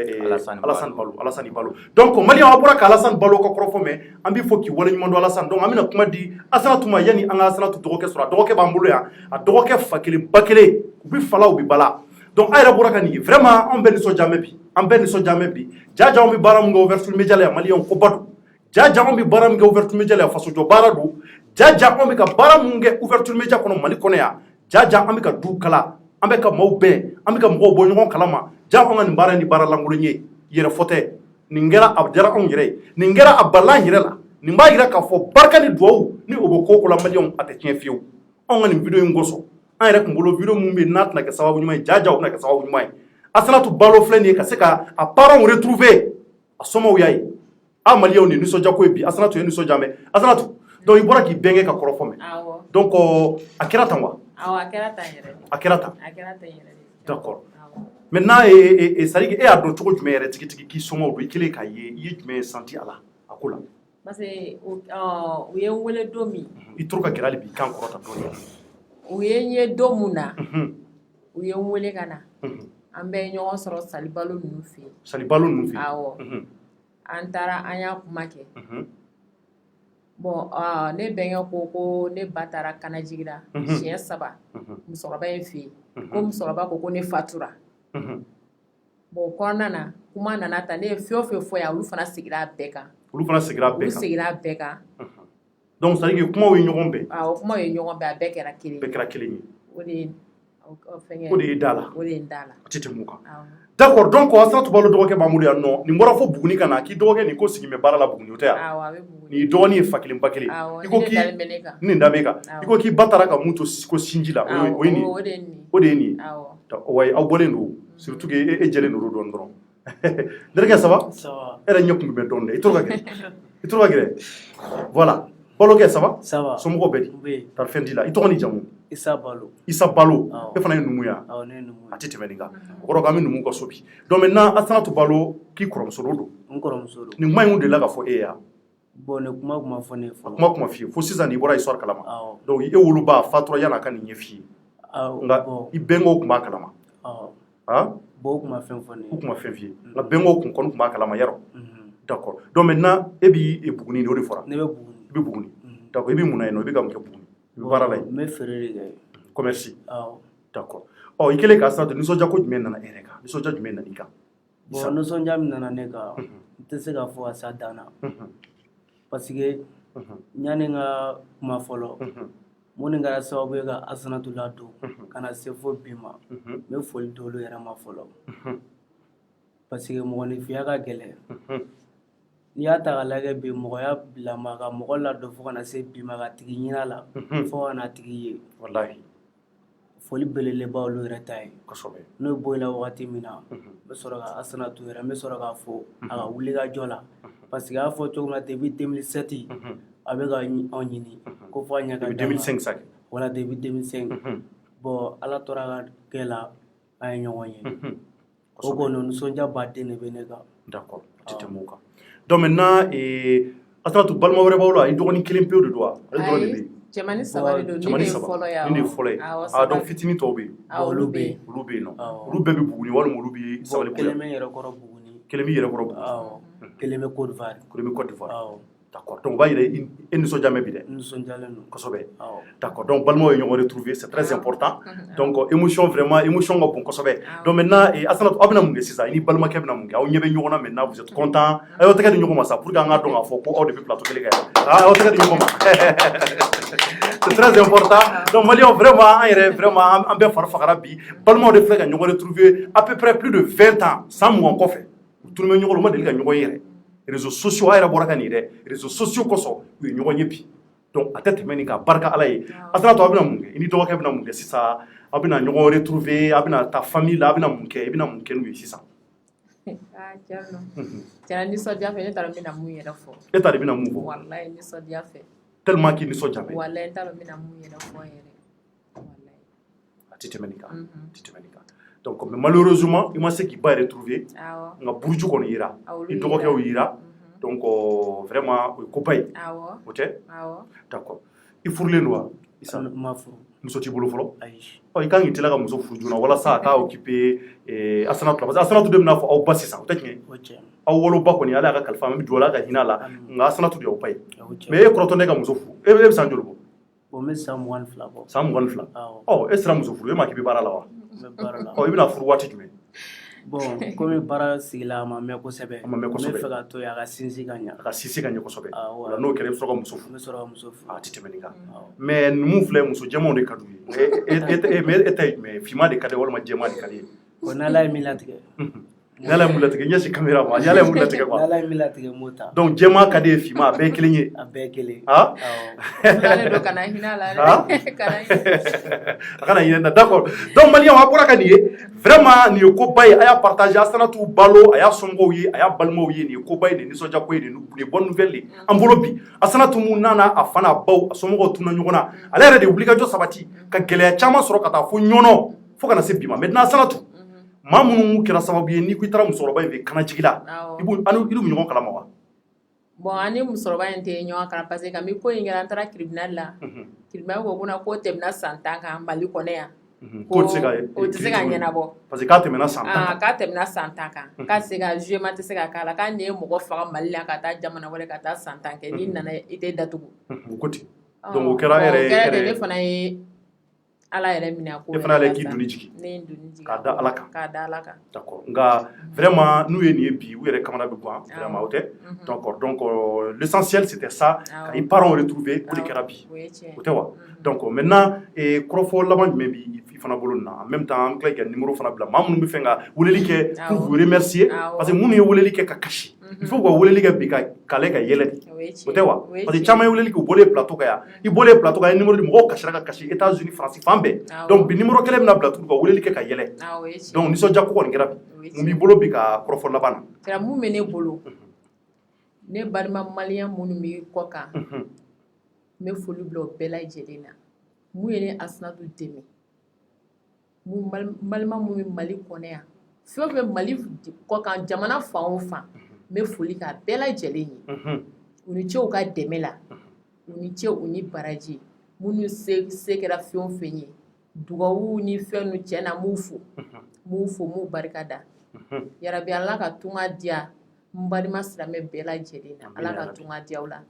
Alasani Balo donc maliyɛnw a bɔra ka Alasani Balo ka kɔrɔfɔ mɛn an b'i fo k'i waleɲuman dɔn Alasani donc an bɛna kuma di Asanatu ma yanni an ka Asanatu dɔgɔkɛ sɔrɔ a dɔgɔkɛ b'an bolo yan a dɔgɔkɛ fa kelen ba kelen u bɛ fa la u bɛ ba la donc a yɛrɛ bɔra ka nin ye vraiment an bɛɛ nisɔndiya mɛn bi jaja an bɛ baara min kɛ ouverture média la yan maliyɛnw ko ba don jaja an bɛ baara min kɛ ouverture média la yan fasojɔ baara don jaja an bɛ ka baara min kɛ ouverture média kɔnɔ Mali kɔnɔ yan jaja an bɛ ka du kala an bɛ ka maaw bɛn an bɛ ka mɔgɔw bɔ ɲɔgɔn kalama ja an ka nin baara ni baara lankolon ye yɛrɛ fɔ tɛ nin kɛra a diyara anw yɛrɛ ye nin kɛra a balila yɛrɛ la nin b'a yira k'a fɔ barika ni duwawu ni o bɛ ko la maliyɛnw a tɛ tiɲɛ fiyewu anw ka nin video in kosɔn an yɛrɛ kun bolo video min bɛ n'a tɛna kɛ sababu ɲuman ye jajaw tɛna kɛ sababu ɲuman ye Assanatou Ballo filɛ nin ye ka se ka a parents retrouver a somɔgɔw y'a ye a maliyɛnw ni nisɔndiya ko ye bi Assanatou ye nisɔndiya mɛ Assanatou donc i bɔra k'i bɛnkɛ ka kɔrɔfɔ mɛn donc a kɛra tan wa a kɛra tan yɛrɛ a kɛra tan yɛrɛ d'accord maintenant c'est-à-dire que e y'a dɔn cogo jumɛn yɛrɛ tigitigi k'i somɔgɔw don i kelen k'a ye i ye jumɛn senti a la a ko la parce que u ye n wele don min i toro ka gɛrɛ hali bi kan kɔrɔta dɔɔni u ye n ye don mun na u ye n wele ka na an bɛ ɲɔgɔn sɔrɔ Salibalo ninnu fɛ yen Salibalo ninnu fɛ yen awɔ an taara an y'a kuma kɛ bon ne bɛnkɛ ko ne ba taara Kanajigira siɲɛ 3 musokɔrɔba in fɛ yen ko musokɔrɔba ko ne fatura bon kɔnɔna na kuma nana ta ne ye fɛn o fɛn fɔ yan olu fana segira a bɛɛ kan olu fana segira a bɛɛ kan donc c'est à dire que kumaw ye ɲɔgɔn bɛɛ awɔ kumaw ye ɲɔgɔn bɛɛ a bɛɛ kɛra kelen ye o de ye fɛngɛ o de ye da la o de ye da la a tɛ tɛmɛ o kan d'accord donc Assanatou Ballo dɔgɔkɛ b'an bolo yan nɔ nin bɔra fo Buguni ka na k'i dɔgɔkɛ nin ko sigi bɛ baara la Buguni o tɛ yan awɔ a bɛ Buguni nin dɔgɔnin ye fa kelen ba kelen i ko k'i nin da bɛ kan i ko k'i ba taara ka mun to ko sinji la o ye nin o de ye nin ye wa aw bɔlen don surtout que e jɛlen don dɔɔni dɔrɔn Derekɛ ça va e yɛrɛ ɲɛ kun bɛ dɔɔni dɛ i toro ka gɛrɛ voilà Balokɛ ça va somɔgɔw bɛ di taa fɛn t'i la i tɔgɔ ni jamu Isa Ballo e fana ye numu ye a tɛ tɛmɛ nin kan o kɔrɔ k'an bɛ numu ka so bi donc maintenant Assanatou Ballo k'i kɔrɔmuso don n kɔrɔmuso don nin kuma in delila ka fɔ e ye wa bon ne kuma kuma fɔ ne fɔlɔ a kuma f'i ye fo sisan n'i bɔra histoire kalama donc e woloba fatura yan'a ka nin ɲɛ f'i ye nka i bɛnkɛw tun b'a kalama bon o kuma fɛn fɔ ne u tun ma fɛn f'i ye nka bɛnkɛw kun kɔni tun b'a kalama yarɔ d'accord donc maintenant e b'i Buguni de o de fɔra ne bɛ Buguni i bɛ Buguni d'accord i bɛ mun na yen nɔ i bɛ ka mun kɛ Buguni i bɛ baara la yen n bɛ feere de kɛ commerce d'accord i kɛlen ka Assanatou nisɔndiya ko jumɛn nana e yɛrɛ kan nisɔndiya jumɛn nana i kan bon nisɔndiya min nana ne kan n tɛ se k'a fɔ ka s'a dan na parce que yanni n ka kuma fɔlɔ mun ni kɛra sababu ye ka Assanatou ladon ka na se fo bi ma n bɛ foli d'olu yɛrɛ ma fɔlɔ parce que mɔgɔninfinya ka gɛlɛn n'i y'a ta k'a lajɛ bi mɔgɔya bilama ka mɔgɔ ladon fo ka na se bi ma ka tigi ɲina la fo ka na tigi ye wallahi foli belebeleba olu yɛrɛ ta ye kosɛbɛ n'o bɔra wagati min na n bɛ sɔrɔ ka Assanatou yɛrɛ n bɛ sɔrɔ k'a fɔ a ka wuli ka jɔ la parce que a y'a fɔ cogo min na depuis 2007 a bɛ ka anw ɲini ko fɔ a ɲɛ ka depuis 2005 sa voilà depuis 2005 bon ala tora ka kɛ la an ye ɲɔgɔn ye o kɔni nisɔndiya baden de bɛ ne kan d'accord a tɛ tɛmɛ o kan donc maintenant Assanatou balima wɛrɛ b'aw la i dɔgɔnin kelen pewu de don wa ale dɔrɔn de bɛ yen cɛmanin 3 de don ne de ye fɔlɔ ye nin de ye fɔlɔ ye donc fitinin tɔw bɛ yen olu bɛ yen nɔ olu bɛɛ bɛ Buguni walima olu bɛ Sabalibugu kelen bɛ yɛrɛ kɔrɔ Buguni kelen b'i yɛrɛ kɔrɔ Buguni kelen bɛ Côte d'Ivoire d'accord donc o b'a yira e nisɔndiya mɛn bi dɛ nisɔndiyalen don kosɛbɛ d'accord donc balimaw ye ɲɔgɔn retrouver c'est très important donc émotion vraiment émotion ka bon kosɛbɛ donc maintenant Assanatou aw bɛna mun kɛ sisan i ni balimakɛ bɛna mun kɛ aw ɲɛ bɛ ɲɔgɔn na maintenant vous êtes content a y'aw tɛgɛ di ɲɔgɔn ma sa pour que an k'a dɔn k'a fɔ ko aw de bɛ plateau kelen kɛ aw tɛgɛ di ɲɔgɔn ma c'est très important donc maliyɛnw vraiment an yɛrɛ vraiment an bɛɛ fari fagara bi balimaw de filɛ ka ɲɔgɔn retrouver à peu près plus de 20 ans san 20 kɔfɛ u tunu bɛ ɲɔgɔn na u ma deli ka ɲɔgɔn yɛrɛ réseaux sociaux a yɛrɛ bɔra ka nin dɛ réseaux sociaux kosɔn u ye ɲɔgɔn ye bi donc a tɛ tɛmɛ nin ka barika ala ye Assanatou aw bɛna mun kɛ i ni dɔgɔkɛ bɛna mun kɛ sisan aw bɛna ɲɔgɔn retrouver aw bɛna taa famille la aw bɛna mun kɛ i bɛna mun kɛ n'u ye sisan tiɲɛ nisɔndiya fɛ ne t'a dɔn n bɛna mun yɛrɛ fɔ e t'a dɔn i bɛna mun fɔ wallahi nisɔndiya fɛ tellement k'i nisɔndiya mɛn wallahi n t'a dɔn n bɛna mun yɛrɛ fɔ yɛrɛ wallahi a tɛ tɛmɛ nin kan a tɛ tɛmɛ nin kan donc mais malheureusement i ma se k'i ba retrouver nka buruju kɔni yira i dɔgɔkɛw yira donc vraiment o ye koba ye o tɛ d'accord i furulen don wa Isa ma furu muso t'i bolo fɔlɔ ayi i kan k'i teliya ka muso furu joona walasa a ka occuper Assanatou la parce que Assanatou de bɛna fɔ aw ba sisan o tɛ tiɲɛ aw woloba kɔni ala y'a ka kalifa an bɛ dugawu ala ka hinɛ a la nka Assanatou de y'aw ba ye mais e kɔrɔtɔ ne ka muso furu e bɛ san joli bɔ bon n bɛ san 22 bɔ san 22 e sera muso furu e ma k'i bɛ baara la wa n bɛ baara la i bɛna furu waati jumɛn bon komi baara sigila a ma mɛn kosɛbɛ a ma mɛn kosɛbɛ n bɛ fɛ ka to yen a ka sinsin ka ɲɛ a ka sinsin ka ɲɛ kosɛbɛ o la n'o kɛra i bɛ sɔrɔ ka muso furu n bɛ sɔrɔ ka muso furu a tɛ tɛmɛ nin kan mais numu filɛ muso jɛmanw de ka d'u ye mais e ta ye jumɛn finman de ka di walima jɛman de ka di ye bon n'ala ye min latigɛ Yala mun latigɛ ɲɛsi caméra ma yala mun latigɛ quoi Yala min latigɛ mota donc jɛma ka di fima bɛɛ kelen ye a bɛɛ kelen ah Fulani dɔ kana hinɛ a la dɛ kana hinɛ. a kana ɲinɛ d'accord donc maliyɛnw a bɔra ka nin ye vraiment nin ye koba ye a y'a partager Asanatu balo a y'a somɔgɔw ye a y'a balimaw ye nin ye koba ye nin nisɔndiya ko ye nin ye bonne nouvelle de an bolo bi Asanatu mun nana a fa n'a baw a somɔgɔw tunna ɲɔgɔn na ale yɛrɛ de wulikajɔ sabati ka gɛlɛya caman sɔrɔ ka taa fo ɲɔnɔ fo kana se bi ma maintenant Asanatu maa minnu kɛra sababu ye n'i ko i taara musokɔrɔba in fɛ kanajigi la i b'u ɲɔgɔn kalama wa Bon ani musokɔrɔba in tɛ ɲɔgɔn kalama parce que kabini ko in kɛra an taara tribunal la tribunal ko ko tɛmɛna san 10 kan Mali kɔnɔ yan k'o tɛ se ka ɲɛnabɔ parce que k'a tɛmɛna san 10 kan k'a tɛmɛna san 10 kan k'a se ka jugement tɛ se ka k'a la k'a nin ye mɔgɔ faga Mali la ka taa jamana wɛrɛ ka taa san 10 kɛ n'i nana i tɛ datugu o ko ten donc o kɛra yɛrɛ ne fana ye Ala yɛrɛ minɛ a ko e fana yɛrɛ k'i doni jigi ne ye doni jigi k'a da Ala kan d'accord nka vraiment n'u ye nin ye bi u yɛrɛ kamana bɛ gan vraiment o tɛ donc l'essentiel c'était ça ka i parents retrouver o de kɛra bi o tɛ wa donc maintenant kɔrɔfɔ laban jumɛn bi i fana bolo nin na en même temps an bɛ tila ka numéro fana bila maa minnu bɛ fɛ ka weleli kɛ pour vous remercier parce que minnu ye weleli kɛ ka kasi il faut ka weleli kɛ bi k'ale ka yɛlɛ de o tɛ wa parce que caman ye weleli kɛ u bɔlen plateau kan yan i bɔlen plateau kan ye numéro di mɔgɔw kasira ka kasi États-Unis France fan bɛɛ donc bi numéro kelen bɛna bila tugun ka weleli kɛ ka yɛlɛ donc nisɔndiya ko kɔni kɛra bi mun b'i bolo bi ka kɔrɔfɔ laban na kɛra mun bɛ ne bolo ne balima maliyɛn minnu bɛ kɔ kan n bɛ foli bila o bɛɛ lajɛlen na mun ye ne Asanatu dɛmɛ balima minnu bɛ Mali kɔnɔ yan fɛn o fɛn Mali kɔ kan jamana fan o fan n bɛ foli k'a bɛɛ lajɛlen ye u ni ce u ka dɛmɛ la u ni ce u ni baraji minnu se kɛra fɛn o fɛn ye dugawu ni fɛn ninnu cɛ na m'u fo m'u barika da yarabi Ala ka tunga diya n balima silamɛ bɛɛ lajɛlen na Ala ka tunga diya u la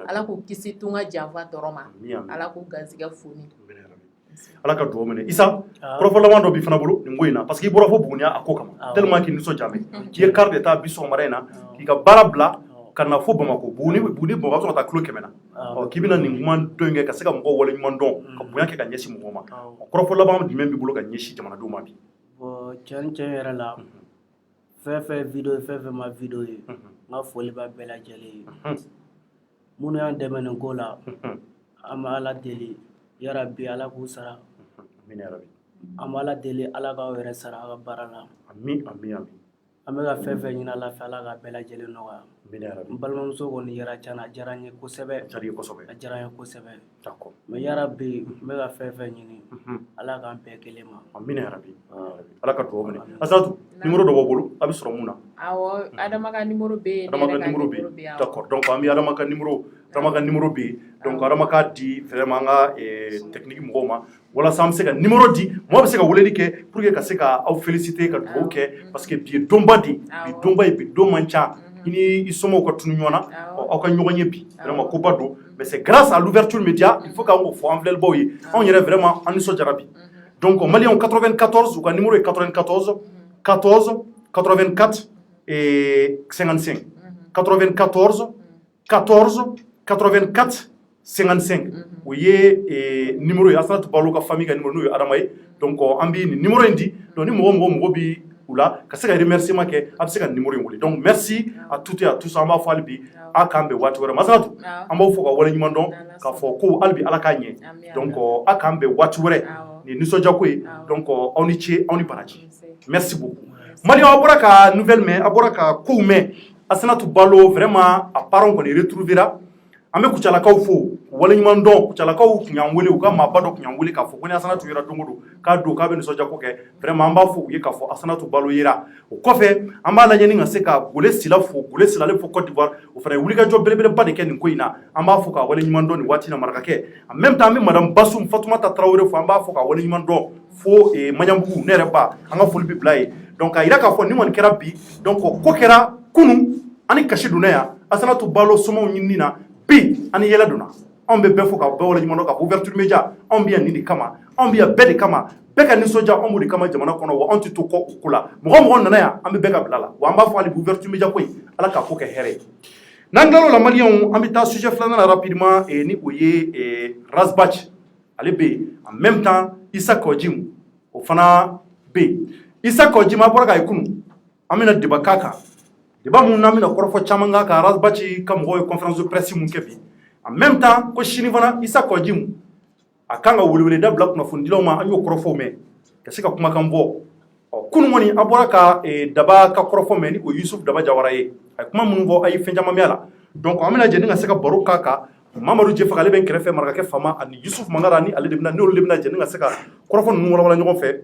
Ala k'u kisi tunga janfa tɔɔrɔ ma Ala k'u garisɛgɛ foni Ala ka dugawu minɛ Isa kɔrɔfɔ laban dɔ b'i fana bolo nin ko in na parce que i bɔra fo Buguni a ko kama tellement k'i nisɔndiya k'i ye quart d'état bi sɔgɔmada in na k'i ka baara bila ka na fo Bamako Buguni Bamako ka taa kilo 100 na k'i bɛna nin kuma dɔ in kɛ ka se ka mɔgɔw wale ɲuman dɔn ka bonya kɛ ka ɲɛsin mɔgɔw ma kɔrɔfɔ laban jumɛn b'i bolo ka ɲɛsin jamanadenw ma bi bon tiɲɛ yɛrɛ la fɛn video fɛn ma video ye n ka foli b'a bɛɛ lajɛlen ye minnu y'an dɛmɛ nin ko la an bɛ Ala deli yarabi Ala k'u sara an bɛ Ala deli Ala k'aw yɛrɛ sara aw ka baara la amin an bɛ ka fɛn ɲini Ala fɛ Ala ka bɛɛ lajɛlen nɔgɔya n balimamuso kɔni yɛrɛ tiɲɛna a diyara n ye kosɛbɛ mais yarabi n bɛ ka fɛn ɲini Ala k'an bɛɛ kelen ma amin yarabi Ala ka dugawu minɛ Asanatu numéro dɔ b'aw bolo a bɛ sɔrɔ mun na awɔ Adama ka numéro bɛ yen d'accord donc an bɛ Adama ka numéro bɛ yen donc Adama k'a di vraiment an ka technique mɔgɔw ma walasa an bɛ se ka numéro di mɔgɔ bɛ se ka weleli kɛ pour que ka se ka aw féliciter ka dugawu kɛ parce que bi ye donba de bi donba ye bi don man ca i ni i somɔgɔw ka tunu ɲɔgɔn na aw ka ɲɔgɔn ye bi vraiment koba don mais c'est grâce à l'ouverture média il faut k'an k'o fɔ an filɛlibaw ye anw yɛrɛ vraiment an nisɔndiyara bi donc maliyɛnw 94 u ka numéro ye 94 14 84 55 94 14 84 55 o ye numéro ye Asanatu Balo ka famille ka numéro n'o ye Adama ye donc an bɛ nin numéro in di donc ni mɔgɔ bi u la ka se ka remerciement kɛ a bɛ se ka numéro in wele donc merci à toutes et à tous an b'a fɔ hali bi a k'an bɛn waati wɛrɛ ma Asanatu an b'aw fɔ ka wale ɲuman dɔn k'a fɔ ko hali bi Ala k'a ɲɛ donc a k'an bɛn waati wɛrɛ nin nisɔndiya ko ye donc aw ni ce aw ni baraji merci beaucoup maliyɛnw a bɔra ka nouvelle mɛn a bɔra ka kow mɛn Asanatu Balo vraiment a parents kɔni retrouvera an bɛ Kucalakaw fo wale ɲuman dɔn Kucalakaw tun y'an wele u ka maaba dɔ tun y'an wele k'a fɔ ko ni Asanatu yera don o don k'a don k'a bɛ nisɔndiya ko kɛ vraiment an b'a fɔ u ye k'a fɔ Asanatu Balo yera o kɔfɛ an b'a lajɛ ni ka se ka Gole Sila fo Gole Sila ale fo Côte d'Ivoire o fana ye wulikajɔ belebeleba de kɛ nin ko in na an b'a fɔ ka wale ɲuman dɔn nin waati in na marakakɛ en même temps an bɛ madame Bassoum Fatoumata Traoré fo an b'a fɔ ka wale ɲuman dɔn fo Maɲanbugu ne yɛrɛ ba an ka foli bɛ bila ye donc k'a yira k'a fɔ nin kɔni kɛra bi donc ko kɛra kunun ani kasi donna yan Asanatu Balo somɔgɔw ɲinini na bi ani yɛlɛ donna anw bɛ bɛɛ fɔ ka bɛɛ wale ɲuman dɔn ka ouverture média anw bɛ yan nin de kama anw bɛ yan bɛɛ de kama bɛɛ ka nisɔndiya anw b'o de kama jamana kɔnɔ wa anw tɛ to kɔ o ko la mɔgɔ nana yan an bɛ bɛɛ ka bila la wa an b'a fɔ hali ouverture média ko in Ala k'a ko kɛ hɛrɛ ye n'an tilal'o la maliyɛnw an bɛ taa sujet filanan na rapidement ni o ye Razbach ale bɛ yen en même temps Issa Kɔjimu o fana bɛ yen Issa Kɔjimu a bɔra k'a ye kunun amina débat kaka débat mun namina korofo caman ka Arazbachi ka mɔgɔw ye conférence de presse mun kɛ bi en même temps ko sini fana Isa Kɔji a kan ka welewele da bila kunnafonidilaw ma an y'o kɔrɔfɔw mɛn ka se ka kumakan bɔ kunun kɔni a bɔra ka Daba ka kɔrɔfɔ mɛn ni o Yusuf Daba Jawara ye a ye kuma minnu fɔ a ye fɛn caman mɛn a la donc an bɛna jɛ ni ka se ka baro k'a kan Mamadu Jɛfaga ale bɛ n kɛrɛfɛ Marakakɛ Fama ani Yusuf Mangara ni ale de bɛna n'olu de bɛna jɛ ni ka se ka kɔrɔfɔ ninnu walawala ɲɔgɔn fɛ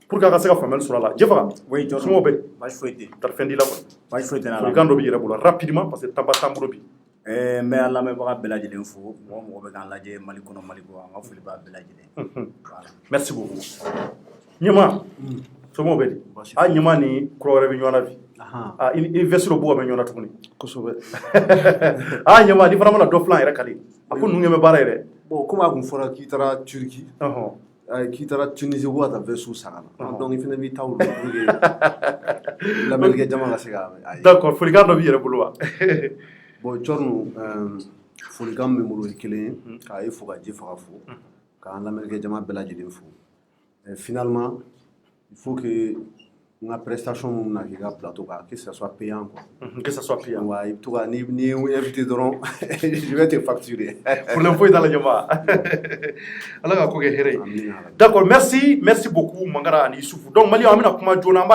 pour que a ka se ka faamuyali sɔrɔ a la Jɛfaga somɔgɔw bɛ baasi foyi tɛ taa fɛn di la quoi baasi foyi tɛ n'a la folikan dɔ b'i yɛrɛ bolo rapidement parce que temps ba t'an bolo bi n bɛ an lamɛnbaga bɛɛ lajɛlen fo mɔgɔ mɔgɔ bɛ k'an lajɛ Mali kɔnɔ Mali kɔ an ka foli b'a bɛɛ lajɛlen voilà merci beaucoup ɲɛma somɔgɔw bɛ di a ɲɛma ni kura wɛrɛ bɛ ɲɔgɔn na bi université dɔ b'u ka bɛ ɲɔgɔn na tuguni kosɛbɛ a ɲɛma ni fana mana dɔ filan yɛrɛ kali a ko ninnu ɲɛ bɛ baara yɛrɛ bon comme a kun fɔra k'i taara Turki k'i taara Tunisie ko ka taa vɛsiw san ka na donc i fana b'i ta wolo pour que lamɛnnikɛ jama ka se ka a ye d'accord folikan dɔ b'i yɛrɛ bolo wa bon Thierno folikan min bɛ n bolo o ye kelen ye k'a ye fo ka Jɛfaga fo k'an lamɛnnikɛ jama bɛɛ lajɛlen fo finalement il faut que n ka prestation mun na k'i ka plateau kan que ça soit payant quoi que ça soit payant wa i bɛ to ka ni ye invité dɔrɔn je vais te facturer problème foyi t'a la ɲɛma ala ka ko kɛ hɛrɛ ye d'accord merci beaucoup Mangara ani Yusufu donc Mali an bɛna kuma joona an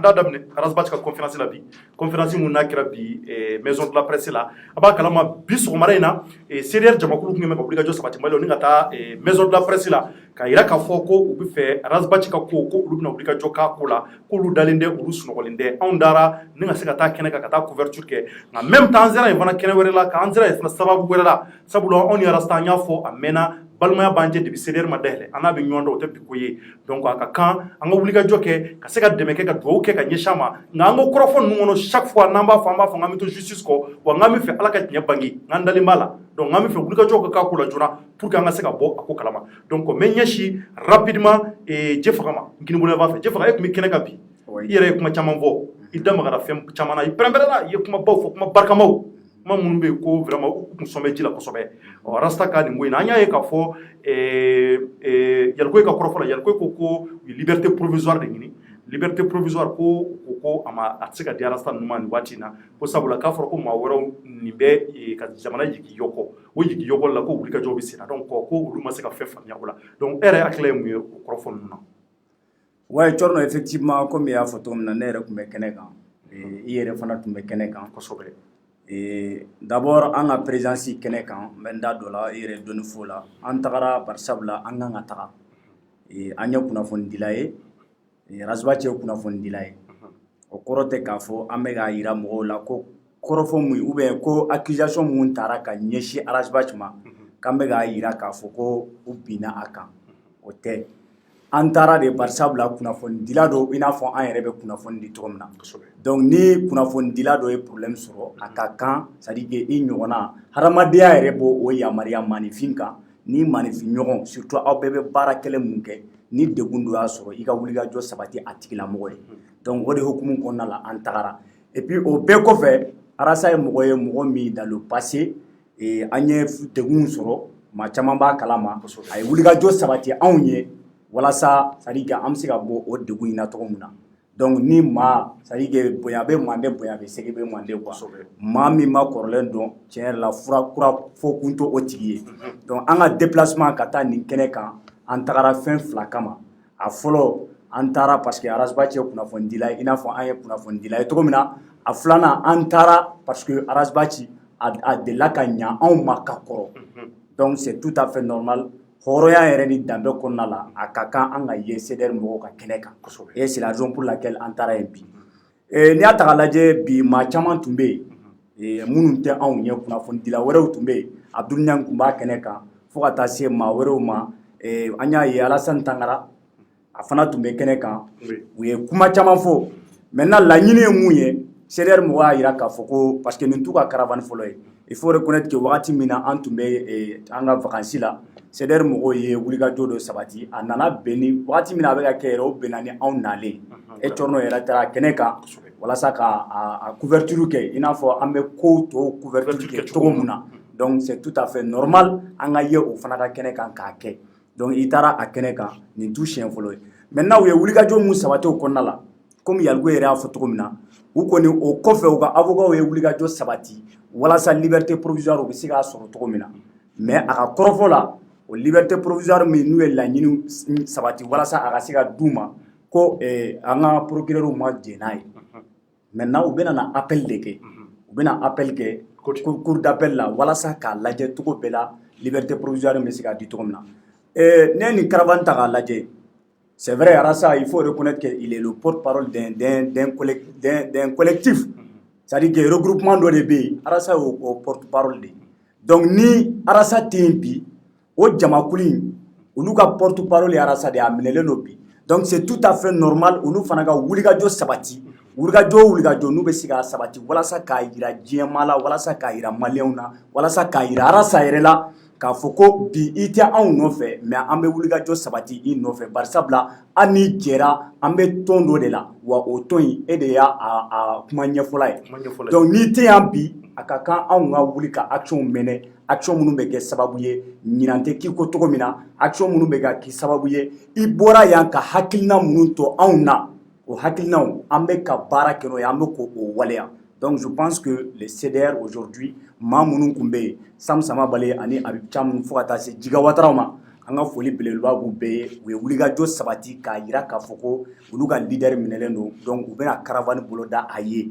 t'a daminɛ Arazbachi ka conférence la bi conférence mun n'a kɛra bi maison de la presse la a b'a kalama bi sɔgɔmada in na CDR jamakulu tun bɛ ka wulikajɔ sabati Mali ni ka taa maison de la presse la ka yira k'a fɔ ko u bɛ fɛ Arazbachi ka ko olu bɛna wulikajɔ k'a ko la k'olu dalen tɛ olu sunɔgɔlen tɛ anw dara ni ka se ka taa kɛnɛ kan ka taa couverture kɛ nka même temps an sera yen fana kɛnɛ wɛrɛ la k'an sera yen fana sababu wɛrɛ la sabula anw ni Arasta an y'a fɔ a mɛnna balimaya b'an jɛ depuis CDR ma dayɛlɛ an n'a bɛ ɲɔgɔn dɔn o tɛ bi ko ye donc a ka kan an ka wulikajɔ kɛ ka se ka dɛmɛ kɛ ka dugawu kɛ ka ɲɛsin a ma nka an ko kɔrɔfɔ ninnu kɔnɔ chaque fois n'an b'a fɔ an b'a fɔ k'an bɛ to justice kɔ wa n'an bɛ fɛ Ala ka tiɲɛ bange n'an dalen b'a la donc n'an bɛ fɛ wulikajɔ ka k'a ko la joona pour que an ka se ka bɔ a ko kalama donc n bɛ ɲɛsin rapidement Jɛfaga ma n kini bolo b'a fɛ Jɛfaga e tun bɛ kɛnɛ kan bi i yɛrɛ ye kuma caman fɔ i da magara fɛn caman na i pɛrɛnpɛrɛnna i ye kumabaw fɔ kuma barikamaw kuma minnu bɛ yen ko vraiment u kun sɔn bɛ ji la kosɛbɛ Arasta ka nin ko in na an y'a ye k'a fɔ Yalikoyi ka kɔrɔfɔ la Yalikoyi ko u ye liberté provisoire de ɲini liberté provisoire ko a tɛ se ka di Arasta ninnu ma nin waati in na ko sabula k'a fɔra ko maa wɛrɛw nin bɛ ka jamana jigi yɔkɔ o jigi yɔkɔ la ko wulikajɔw bɛ sen na donc ko olu ma se ka fɛn faamuya o la donc e yɛrɛ hakili ye mun ye o kɔrɔfɔ ninnu na ouais Thierno effectivement comme i y'a fɔ cogo min na ne yɛrɛ tun bɛ kɛnɛ kan i yɛrɛ fana tun bɛ kɛnɛ kan kosɛbɛ d'abord an ka présence kɛnɛ kan n bɛ n da dɔ la i yɛrɛ dɔnni fo la an tagara barisabula an kan ka taga an ye kunnafonidila ye Arazbachi ye kunnafonidila ye o kɔrɔ tɛ k'a fɔ an bɛ k'a yira mɔgɔw la ko kɔrɔfɔ mun ou bien ko accusation mun taara ka ɲɛsin Arazbachi ma k'an bɛ k'a yira k'a fɔ ko u binna a kan o tɛ an taara de barisabula kunnafonidila dɔ i n'a fɔ an yɛrɛ bɛ kunnafoni di cogo min na donc ni kunnafonidila dɔ ye problème sɔrɔ a ka kan c'est à dire que i ɲɔgɔnna hadamadenya yɛrɛ b'o yamaruya maanifin kan ni maanifin ɲɔgɔn surtout aw bɛɛ bɛ baara kɛlɛ mun kɛ ni degun dɔ y'a sɔrɔ i ka wulikajɔ sabati a tigilamɔgɔ ye donc o de hukumu kɔnɔna la an tagara et puis o bɛɛ kɔfɛ Arasa ye mɔgɔ ye mɔgɔ min dans le passé an ye degun sɔrɔ maa caman b'a kalama a ye wulikajɔ sabati anw ye walasa c'est à dire que an bɛ se ka bɔ o degun in na cogo min na donc ni maa c'est à dire que bonya bɛ mande bonya bɛ sege bɛ mande quoi maa min ma kɔrɔlen dɔn tiɲɛ yɛrɛ la fura kura fo kun to o tigi ye donc an ka déplacement ka taa nin kɛnɛ kan an tagara fɛn fila kama a fɔlɔ an taara parce que Arazbachi ye kunnafonidila ye i n'a fɔ an ye kunnafonidila ye cogo min na a filanan an taara parce que Arazbachi a delila ka ɲa anw ma ka kɔrɔ donc c'est tout à fait normal hɔrɔnya yɛrɛ ni danbe kɔnɔna la a ka kan an ka ye CDR mɔgɔw ka kɛnɛ kan et c'est la raison pour laquelle an taara yen bi n'i y'a ta k'a lajɛ bi maa caman tun bɛ yen minnu tɛ anw ye kunnafonidila wɛrɛw tun bɛ yen Abdul Niang tun b'a kɛnɛ kan fo ka taa se maa wɛrɛw ma an y'a ye Alassane Tangara a fana tun bɛ kɛnɛ kan u ye kuma caman fɔ maintenant laɲini ye mun ye CDR mɔgɔw y'a jira k'a fɔ ko parce que nin t'u ka caravane fɔlɔ ye il faut reconnaître que wagati min na an tun bɛ an ka vacances la CDR mɔgɔw ye wulikajɔ dɔ sabati a nana bɛn ni wagati min na a bɛ ka kɛ yɛrɛ o bɛnna ni anw nalen e Thierno yɛrɛ taara kɛnɛ kan walasa ka a couverture kɛ i n'a fɔ an bɛ ko tɔw couverture kɛ cogo min na donc c'est tout à fait normal an ka ye o fana ka kɛnɛ kan k'a kɛ donc i taara a kɛnɛ kan nin t'u siɲɛ fɔlɔ ye maintenant u ye wulikajɔ mun sabati o kɔnɔna la comme Yalgo yɛrɛ y'a fɔ cogo min na u kɔni o kɔfɛ u ka avocat ye wulikajɔ sabati walasa liberté provisoire u bɛ se k'a sɔrɔ cogo min na mais a ka kɔrɔfɔ la o liberté provisoire min n'u ye laɲini sabati walasa a ka se ka d'u ma ko an ka procureur ma jɛn n'a ye maintenant u bɛna na appel de kɛ u bɛna appel kɛ cour d'appel la walasa k'a lajɛ cogo bɛɛ la liberté provisoire bɛ se ka di cogo min na ne ni caravane ta k'a lajɛ c'est vrai Arasa il faut reconnaître qu'il est le porte-parole d'un collectif c'est-à-dire que regroupement dɔ de bɛ yen Arasa o porte-parole de donc ni Arasa tɛ yen bi o jamakulu in olu ka porte-parole ye Arasa de a minɛlen don bi donc c'est tout à fait normal olu fana ka wulikajɔ sabati wulikajɔ n'u bɛ se ka sabati walasa k'a jira diɲɛmaa la walasa k'a jira maliyɛnw na walasa k'a jira Arasa yɛrɛ la k'a fɔ ko bi i tɛ anw nɔfɛ mais an bɛ wulikajɔ sabati i nɔfɛ bari sabula an n'i jɛra an bɛ tɔn dɔ de la wa o tɔn in e de y'a kuma ɲɛfɔla ye donc n'i tɛ yan bi a ka kan anw ka wuli ka action mɛnɛ action minnu bɛ kɛ sababu ye ɲinan tɛ k'i ko cogo min na action minnu bɛ ka kɛ sababu ye i bɔra yan ka hakilina minnu to anw na o hakilinaw an bɛ ka baara kɛ n'o ye an bɛ k'o waleya donc je pense que le CDR aujourd'hui maa minnu tun bɛ yen Sam Samabale ani Habib Thiam fo ka taa se Jiga Wataraw ma an ka foli belebeleba b'u bɛɛ ye u ye wulikajɔ sabati k'a jira k'a fɔ ko olu ka leader minɛlen don donc u bɛna caravane boloda a ye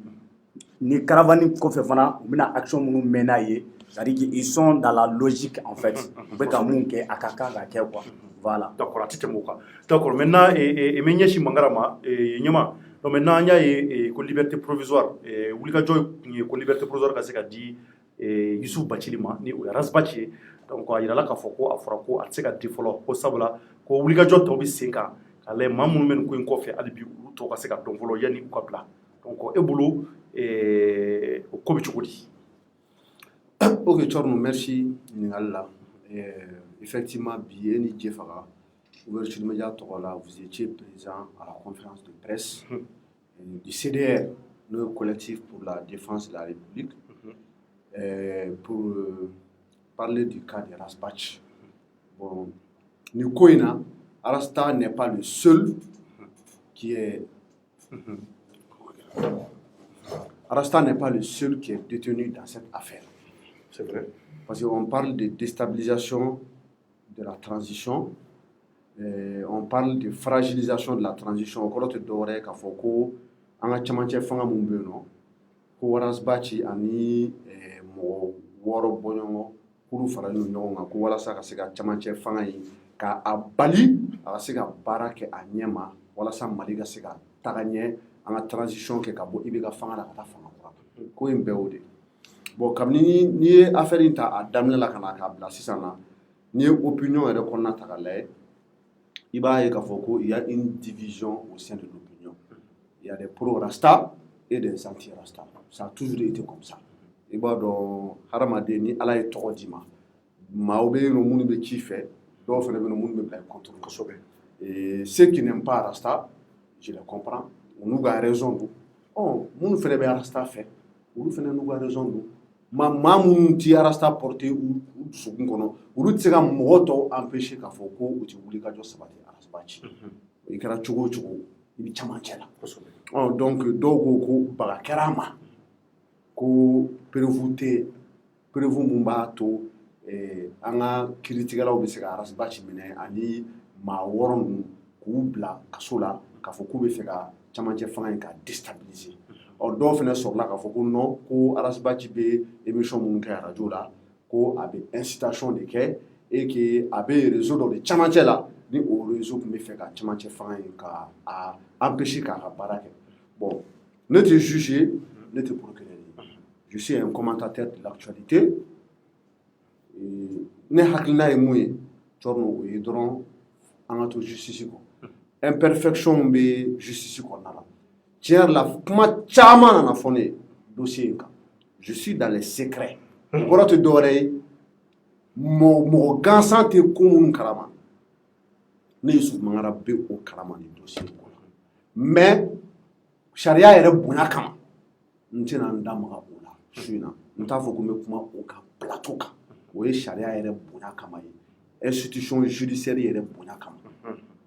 ni caravane kɔfɛ fana u bɛna action minnu mɛn n'a ye c'est-à-dire qu'ils sont dans la logique en fait u bɛ ka mun kɛ a ka kan ka kɛ quoi voilà d'accord a tɛ tɛmɛ o kan d'accord maintenant n bɛ ɲɛsin Mangara ma ɲɛma donc maintenant an y'a ye ko liberté provisoire wulikajɔ tun ye ko liberté provisoire ka se ka di Yusuf Bacili ma ni o ye Aras Baci ye donc a yirala k'a fɔ ko a fɔra ko a tɛ se ka di fɔlɔ ko sabula ko wulikajɔ tɔw bɛ sen kan k'a lajɛ maa minnu bɛ nin ko in kɔfɛ hali bi olu tɔw ka se ka dɔn fɔlɔ yanni u ka bila donc e bolo o ko bɛ cogo di. Ok, Tchorno, merci. Effectivement, bien, ni Djefaga, ouverture média Togola, vous étiez présent à la conférence de presse du CDR, le collectif pour la défense de la République, pour parler du cas de Rasbach. Bon, Nikoina, Arasta n'est pas le seul qui est. Arasta n'est pas le seul qui est détenu dans cette affaire. C'est vrai. Parce qu'on parle de déstabilisation de la transition, on parle de fragilisation de la transition. Encore te dore k'a fɔ ko an ka camancɛ fanga mun bɛ yen nɔ ko Warasbaci ani mɔgɔ 6 bɔɲɔgɔn k'olu faralen don ɲɔgɔn kan ko walasa ka se ka camancɛ fanga in ka a bali a ka se ka baara kɛ a ɲɛ ma walasa Mali ka se ka taga ɲɛ an ka transition kɛ ka bɔ IBK fanga la ka taa fanga kura ko in bɛɛ o de. Bon, comme ni ye affaire in ta a daminɛ la ka na k'a bila sisan na ni ye opinion yɛrɛ kɔnɔna ta ka lajɛ i b'a ye k'a fɔ ko il y a une division au sein de l'opinion. Il y a des pro-Rasta et des anti-Rasta. Ça a toujours été comme ça. I b'a dɔn hadamaden ni Ala ye tɔgɔ d'i ma maaw bɛ yen nɔ minnu bɛ ci fɛ dɔw fana bɛ yen nɔ minnu bɛ bila i contre kosɛbɛ. Et ceux qui n'aiment pas Rasta, je les comprends. Olu ka raison don. Minnu fana bɛ Rasta fɛ olu fana n'u ka raison don. Maa minnu ti Rasta porté u dusukun kɔnɔ olu tɛ se ka mɔgɔ tɔw empêcher k'a fɔ ko u tɛ wulikajɔ sabati Arasbaci. I kɛra cogo o cogo i bɛ camancɛ la. Donc dɔw ko ko baga kɛra a ma ko prévu mun b'a to an ka kiiritigɛlaw bɛ se ka Arasbaci minɛ ani maa 6 ninnu k'u bila kaso la k'a fɔ k'u bɛ fɛ ka camancɛ fanga in ka déstabiliser. Dɔw fana sɔrɔla k'a fɔ ko non ko Arasbaci bɛ émission minnu kɛ radio la ko a bɛ incitation de kɛ et que a bɛ réseau dɔ de camancɛ la ni o réseau tun bɛ fɛ ka camancɛ fanga in ka a empêcher k'a ka baara kɛ. Bon, ne tɛ juge ne tɛ procureur ye. Je suis un commentateur de l'actualité. Ne hakilina ye mun ye Tchorno o ye dɔrɔn an ka to justice kɔ. Imperfection bɛ justice kɔnɔna la. Tiens, la kuma caman nana fɔ ne ye dossier in kan. Je suis dans les secrets. O kɔrɔ tɛ dɔwɛrɛ ye mɔgɔ gansan tɛ ko minnu kalama. Ne Yusuf Mangara bɛ o kalama ni dossier in kɔnɔ. Mais sariya yɛrɛ bonya kama n tɛna n da maga o la su in na. N t'a fɔ ko n bɛ kuma o kan plateau kan. O ye sariya yɛrɛ bonya kama ye. Institution judiciaire yɛrɛ bonya kama.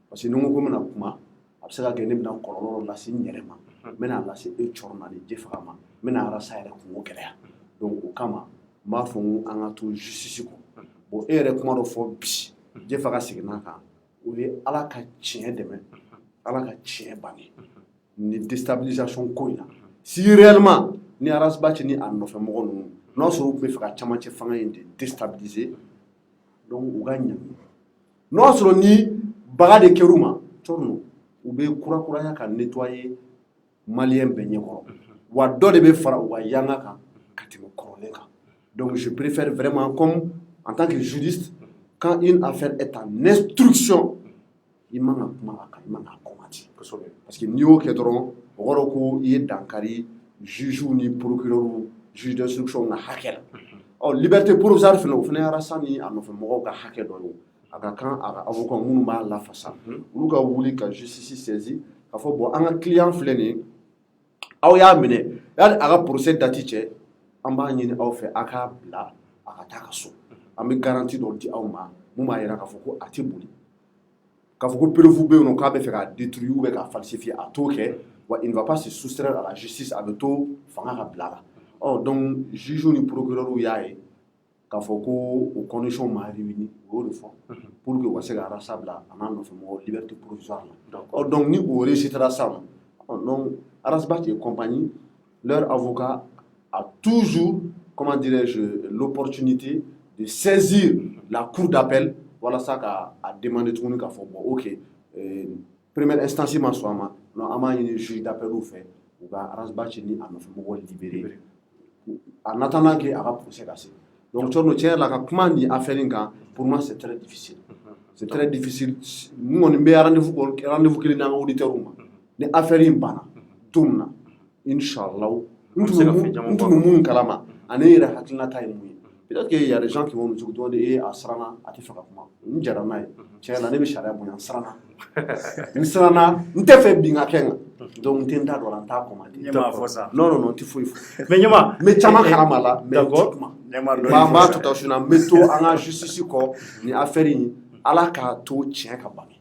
Parce que ni n ko ko n bɛna kuma a bɛ se ka kɛ ne bɛna kɔlɔlɔ lase n yɛrɛ ma n bɛna lase e cɔrɔ na de jɛfaga ma n bɛna arasa yɛrɛ kungo gɛlɛya donc o kama n b'a fɔ n ko an ka to justice kɔ bon e yɛrɛ kuma dɔ fɔ bi jɛfaga seginna kan o ye ala ka tiɲɛ dɛmɛ ala ka tiɲɛ bange ni déstabilisation ko in na si réellement ni arasba ci ni a nɔfɛ mɔgɔ ninnu n'a sɔrɔ u tun bɛ fɛ ka camancɛ fanga in de déstabiliser donc u ka ɲangi n'a sɔrɔ ni baga de kɛr'u ma cɔrɔnu u bɛ kurakuraya ka nettoyer maliyɛn bɛɛ ɲɛkɔrɔ wa dɔ de bɛ fara u ka yanga kan ka tɛmɛ kɔrɔlen kan donc je préfère vraiment comme en tant que juriste quand une affaire est en instruction i man ka kuma a kan i man ka commenter parce que n'i y'o kɛ dɔrɔn o kɔrɔ ko i ye dankari juges ni procureurs juge d'instruction ka hakɛ la ɔ liberté provisoire fana o fana ye arasa ni a nɔfɛ mɔgɔw ka hakɛ dɔ ye a ka kan a ka avocat minnu b'a lafasa olu ka wuli ka justice saisi k'a fɔ bon an ka client filɛ nin ye aw y'a minɛ yani a ka procès date cɛ an b'a ɲini aw fɛ a k'a bila a ka taa ka so an bɛ garantie dɔ di aw ma mun b'a jira k'a fɔ ko a tɛ boli k'a fɔ ko preuve bɛ yen nɔ k'a bɛ fɛ ka détruire ou bien ka falsifier a t'o kɛ wa il ne va pas se soustraire à la justice a bɛ to fanga ka bila la donc juge ni procureur y'a ye k'a fɔ ko o condition ma réuni o y'o de fɔ pour que u ka se ka arasa bila a n'a nɔfɛ mɔgɔ liberté provisoire la donc ni o réussira sa donc Arasbat et compagnie leur avocat a toujours comment dirais-je l'opportunité de saisir la cour d'appel voilà ça qu'a demandé tout le monde k'a fɔ bon ok première instance ma sɔn a ma non an b'a ɲini juge d'appel u fɛ u ka Arasbat ni a nɔfɛ mɔgɔ libéré en attendant que a ka procès ka se donc cɔrɔ tiɲɛ la ka kuma ni affaire in kan pour moi c'est très difficile c'est très difficile n kɔni bɛ rendez-vous kelen n'an ka auditeurs ma ni affaire in banna don min na inchallah n tun bɛ mun kalama ani n yɛrɛ hakilinata ye mun ye peut-être que y a des gens qui vont nous dire a siranna a tɛ fɛ ka kuma n jara n'a ye tiɲɛ la ne bɛ sariya bonya n siranna n tɛ fɛ bin ka kɛ n kan donc n tɛ n da don a la n t'a commenter non n tɛ foyi fɔ mais ɲɛma n bɛ caman kalama la mais n tɛ kuma n b'a to ta sun na n bɛ to an ka justice kɔ ni affaire in ala k'a to tiɲɛ ka bange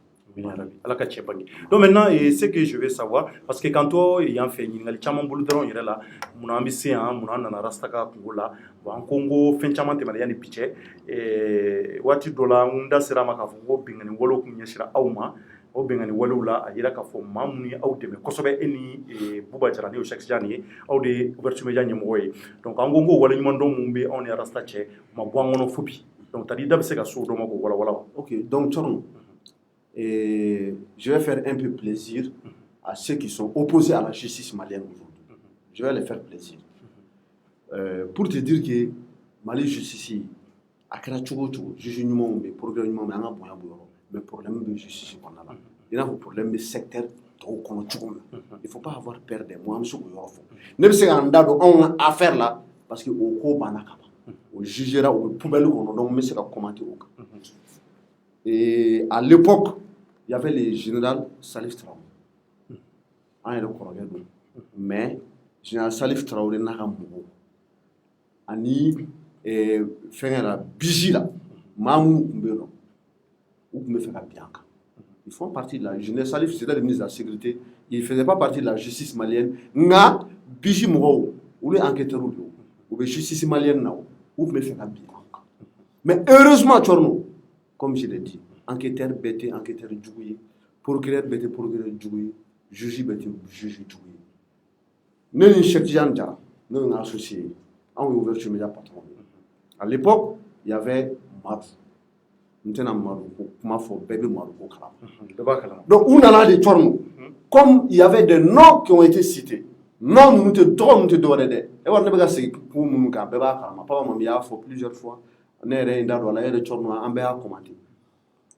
ala ka tiɲɛ bange donc maintenant ce que je veux savoir parce que quand to yan fɛ ɲininkali caman bolo dɔrɔn yɛrɛ la munna an bɛ se yan munna an nana rasta ka kungo la bon an ko n ko fɛn caman tɛmɛna yanni bi cɛ waati dɔ la n da sera a ma k'a fɔ ko bingani walew tun ɲɛsira aw ma o bingani walew la a yira k'a fɔ maa minnu ye aw dɛmɛ kosɛbɛ e ni Buba Jara ne ye Cheikh Tidiane ye aw de ye Ouverture Media ɲɛmɔgɔ ye donc an ko n ko waleɲumandɔn min bɛ anw ni rasta cɛ ma bɔ an kɔnɔ fo bi donc tadi da bɛ se ka so dɔ ma k'o walawala wa ok donc Thierno je vais faire un peu plaisir à ceux qui sont opposés à la justice malienne aujourd'hui. Je vais les faire plaisir. Pour te dire que Mali justice a créé tout juge numéro mais problème numéro mais on a mais problème de justice qu'on a là. Il y a un problème de secteur trop connu. Il faut pas avoir peur des moyens sur le fond. Ne pas se rendre on affaire là parce que au co banaka au jugera au poubelle on donc mais c'est à commenter au cas. Et à l'époque, il y avait le général Salif Traoré. Mais le général Salif Traoré n'a pas mouillé. Ani fait la bigie là, Mamou Mbeno, ou me fait la bianca. Ils font partie de la général Salif, c'était le ministre de la Sécurité. Il ne faisait pas partie de la justice malienne. Nga bigie mouillé, ou les enquêteurs ou la justice malienne ou me fait la bianca. Mais heureusement, Tchorno, comme je l'ai dit, enquêteur bêté, enquêteur djouye, procureur bêté, procureur djouye, juge bêté, juge djouye. Nous, les Cheikh Tidiane Diarra, nous sommes associés, on a ouvert sur Média Patron. À l'époque, il y avait Marou. Maintenant, Marou, comment faut bébé Marou Kalam. Donc, on a des tournois. Comme il y avait des noms qui ont été cités, non, nous te donnons, nous te donnons. Et on ne peut pas se pour nous, papa, maman, il a fait plusieurs fois. Ne yɛrɛ in da don a la e yɛrɛ cɔrɔ an bɛɛ y'a commenté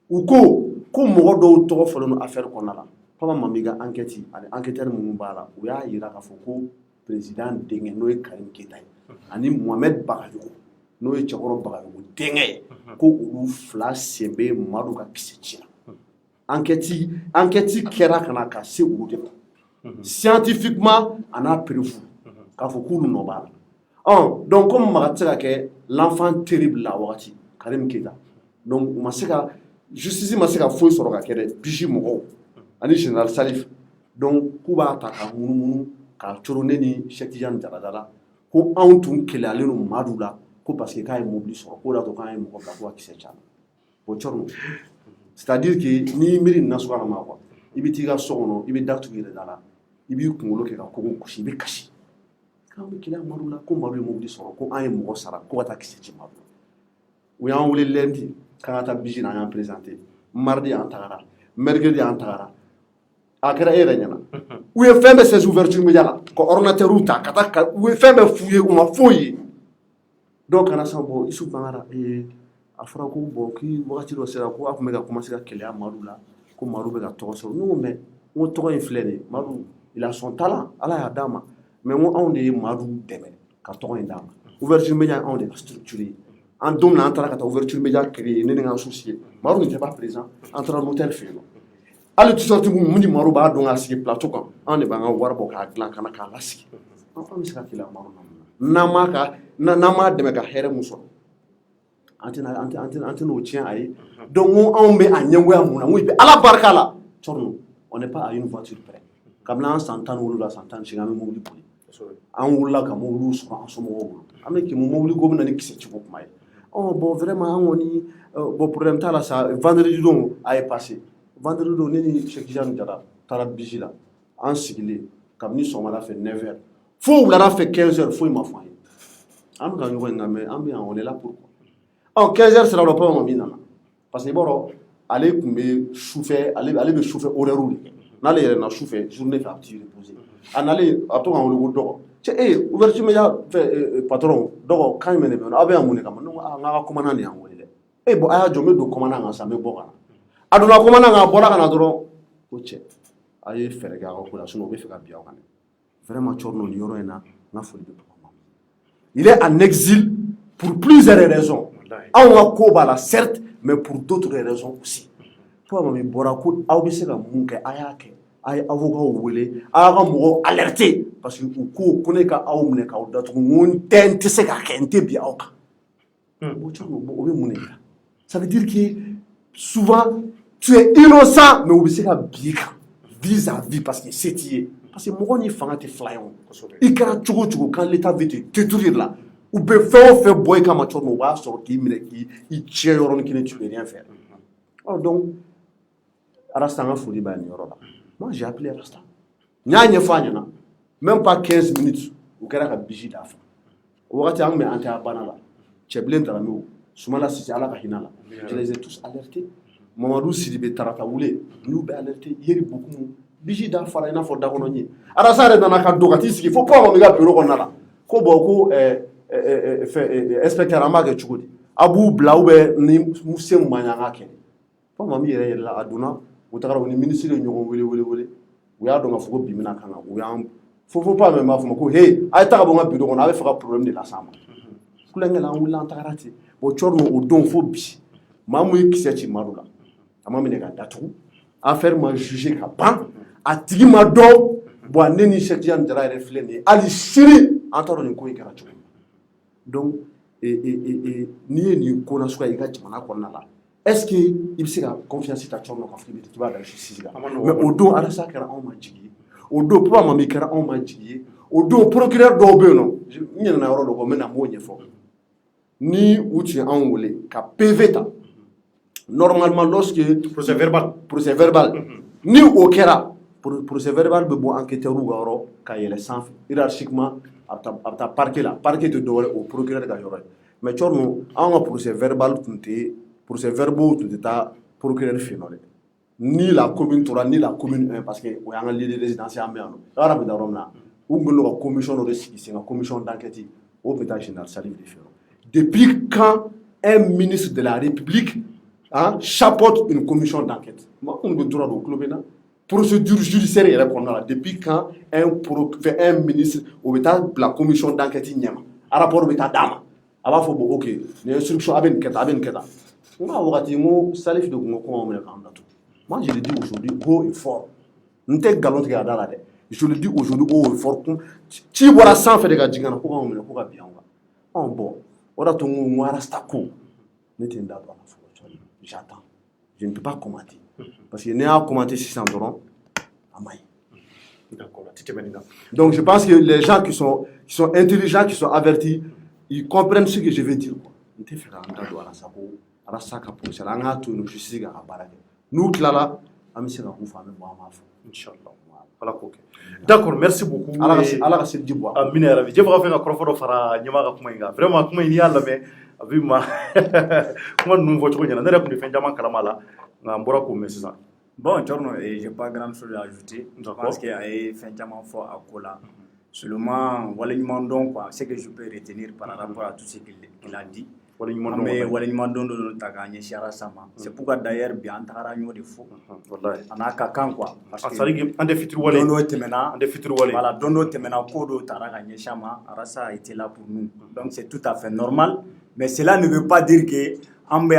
u ko mɔgɔ dɔw tɔgɔ fɔlen don affaire kɔnɔna la Papa Mami ka enquête ani enquêteur minnu b'a la u y'a yira k'a fɔ ko président denkɛ n'o ye Karim Keita ye ani Mohamed Bagayogo n'o ye Cɛkɔrɔ Bagayogo denkɛ ye ko olu fila sen bɛ Madu ka kisɛ ci la enquête kɛra ka na ka se olu de ma scientifiquement a n'a preuve k'a fɔ k'olu nɔ b'a la. Donc, comme l'enfant terrible là, Karim Keita, donc, justice m'a se ka foyi sɔrɔ ka kɛ dɛ biji mɔgɔw ani général Salif donc k'u b'a ta ka munumunu k'a coro ne ni Cheikh Tidiane Diarra la ko anw tun keleyalen don Madu la ko parce que k'a ye mobili sɔrɔ k'o de y'a to k'an ye mɔgɔ bila ko ka kisɛ cana o cɔrɔ c'est à dire que n'i miiri nin na suguya ma quoi i bɛ t'i ka so kɔnɔ i bɛ datugu i yɛrɛ da la i b'i kunkolo kɛ ka kogo gosi i bɛ kasi k'an bɛ keleya Madu la ko Madu ye mobili sɔrɔ ko an ye mɔgɔ sara ko ka taa kisɛ ci Madu u y'an wele lundi k'an ka taa bisi la an y'an présenté mardi an tagara mercredi an tagara a kɛra e yɛrɛ ɲɛna u ye fɛn bɛɛ saisie ouverture média la ka ordinateur ta ka taa u ye fɛn bɛɛ f'u ye u ma foyi ye dɔw kana san bɔ Isu Bangara a fɔra ko bon k'i wagati dɔ sera ko a tun bɛ ka commencer ka keleya Madu la ko Madu bɛ ka tɔgɔ sɔrɔ ne ko mais n ko tɔgɔ in filɛ nin ye Madu il a son talent Ala y'a d'a ma mais n ko anw de ye Madu dɛmɛ ka tɔgɔ in d'a ma ouverture média anw de ka structuré an don min na an taara ka taa ouverture média créer ne ni n ka associé Madu n'était pas présent an taara notaire fɛ yen nɔ hali t-shirt mun ni Madu b'a dɔn k'a sigi plateau kan an de b'an ka wari bɔ k'a dilan ka na k'a lasigi an bɛ se ka keleya Madu n'an m'a dɛmɛ ka hɛrɛ mun sɔrɔ an tɛna o tiɲɛ a ye donc anw bɛ a ɲɛngoya mun na n ko i bɛ Ala barika la Thierno on n'est pas à une voiture près kabini an san 17 san 18 an bɛ mobili boli an wulila ka mobiliw sɔrɔ an somɔgɔw bolo an bɛ kɛmɛ mobili ko bɛ na ni kisɛ cogo kuma ye bon vraiment an kɔni bon problème t'a la sa vendredi don a ye passé vendredi don ne ni Cheikh Tidiane Diarra taara bisi la an sigilen kabini sɔgɔmada fɛ 9h fo wulada fɛ 15h foyi ma fɔ an ye an bɛ ka ɲɔgɔn in lamɛn an bɛ yan on est là pourquoi 15h sera le pas min nana parce que bɔrɔ ale tun bɛ sufɛ ale bɛ sufɛ horaire de kɛ n'ale yɛrɛ na sufɛ journée fɛ a bɛ t'i reposer a nalen a bɛ to k'an wele ko dɔgɔ cɛ ouverture média fɛ patron dɔgɔ kan jumɛn de bɛ yen nɔ aw bɛ yan mun de kama ne ko n k'a ka commandant de y'an wele dɛ bon a y'a jɔ n bɛ don commandant kan sisan n bɛ bɔ ka na a donna commandant kan a bɔra ka na dɔrɔn ko cɛ a ye fɛɛrɛ kɛ a ka ko la sinon o bɛ fɛ ka bin aw kan dɛ vraiment Thierno nin yɔrɔ in na n ka foli bɛ papa il est en exil pour plusieurs raisons anw ka ko b'a la certes mais pour d'autres raisons aussi papa min bɔra ko aw bɛ se ka mun kɛ a y'a kɛ a ye avocat wele a y'a ka mɔgɔw alerter parce que u ko ne ka aw minɛ k'aw datugu n ko n tɛ se k'a kɛ n tɛ bin aw kan o bɛ mun de kɛ ça veut dire que souvent tu es innocent mais u bɛ se ka bin i kan vis-à-vis parce que se t'i ye parce que mɔgɔ ni fanga tɛ fila ye o i kɛra cogo o cogo quand l'état veut te détruire la u bɛ fɛn o fɛn bɔ i kama cogo min u b'a sɔrɔ k'i minɛ k'i tiɲɛ yɔrɔnin kelen tu peux rien faire donc Rasta an ka foli b'a nin yɔrɔ la moi j'ai appelé Rasta n y'a ɲɛfɔ a ɲɛna même pas 15 minutes u kɛra ka bisi d'a fɛ o wagati an tun bɛ an tɛ a bana la cɛbilen Darame Sumala Sise Ala ka hinɛ la je les ai tous alertés Mamadou Sidibe Tarata Wule n'u bɛ alerté Yeri Bokumu bisi da fara i n'a fɔ dakɔnɔ ɲɛ Rasta yɛrɛ nana ka don ka t'i sigi fo Papa Mami ka bureau kɔnɔna la ko bon ko inspecteur an b'a kɛ cogo di a b'u bila ou bien ni se mun man ɲi an k'a kɛ Papa Mami yɛrɛ yɛlɛla a donna u tagara u ni ministre ye ɲɔgɔn wele u y'a dɔn k'a fɔ ko bi bɛna kan u y'an fo Papa Mami b'a fɔ ma ko hey a ye taa ka bɔ n ka bureau kɔnɔ a bɛ fɛ ka problème de las'an ma kulonkɛ la an wulila an tagara ten bon Thierno o don fo bi maa mun ye kisɛ ci Madu la a ma minɛ ka datugu affaire ma jugé ka ban a tigi ma dɔn bon ne ni Cheikh Tidiane Diarra yɛrɛ filɛ nin ye hali sini an t'a dɔn nin ko in kɛra cogo min donc n'i ye nin ko nasuguya i ka jamana kɔnɔna la est-ce que i bɛ se ka confiance ta Thierno k'a fɔ k'i b'a da justice kan mais o don Alassane kɛra anw ma jigi ye o don Papa Mami kɛra anw ma jigi ye o don procureur dɔw bɛ yen nɔ n ɲinɛna yɔrɔ dɔ kɔ n bɛ na n b'o ɲɛfɔ ni u tun ye anw wele ka PV ta normalement lorsque procès verbal ni o kɛra procès verbal bɛ bɔ enquêteur ka yɔrɔ ka yɛlɛ sanfɛ hiérarchiquement a bɛ taa parquet la parquet tɛ dɔwɛrɛ o procureur ka yɔrɔ ye mais Thierno anw ka procès verbal tun tɛ procès verbaux tun tɛ taa procureur fɛ yen nɔ dɛ ni la commune tora ni la commune 1 parce que o y'an ka lieu de résidence an bɛ yan nɔ yɔrɔ bɛ da yɔrɔ min na u tun bɛ ka commission dɔ de sigi sen kan commission d'enquête o bɛ taa général Salif de fɛ depuis quand un ministre de la République chapeaute une commission d'enquête moi on bɛ tora don tulo bɛ na procédure judiciaire yɛrɛ kɔnɔna la depuis quand un ministre o bɛ taa bila commission d'enquête ɲɛma rapport bɛ taa d'a ma a b'a fɔ bon ok nin instruction a bɛ nin kɛ tan a bɛ nin kɛ tan n ka wagati n ko Salif de tun ko kɔngɔ minɛ k'an datugu moi je le dis aujourd'hui haut et fort n tɛ nkalon tigɛ a da la dɛ je le dis aujourd'hui haut et fort ci bɔra sanfɛ de ka jigin ka na ko k'anw minɛ ko ka bin anw kan bon o de y'a to n ko Rasta ko ne tɛ n da don a la fɔlɔ j'attends je ne peux pas commenter parce que n'i y'a commenter sisan dɔrɔn Amaï. D'accord. Donc je pense que les gens qui sont intelligents, qui sont avertis, ils comprennent ce que je veux dire. Nous, Clara, d'accord, merci beaucoup. Allah c'est du bois. Amina rabi. Je vais faire un crofo fara nyama ka kuma inga. Vraiment kuma ini yalla me abima. Kuma nous vocho nyana. Nere kun defend jama kala mala. Na mbora ko message. Bon, j'ai pas grand chose à ajouter. Je pense qu'il y a fait tellement fort à Kola. Seulement, quoi, ce que je peux retenir par rapport à tout ce qu'il a dit. C'est pourquoi d'ailleurs, bien, de faux. On a quelqu'un quoi. Parce que voilà, Dono Temena Kodo Taraganye Shama, Arasa a été là pour nous. Donc c'est tout à fait normal. Mais cela ne veut pas dire que Ambe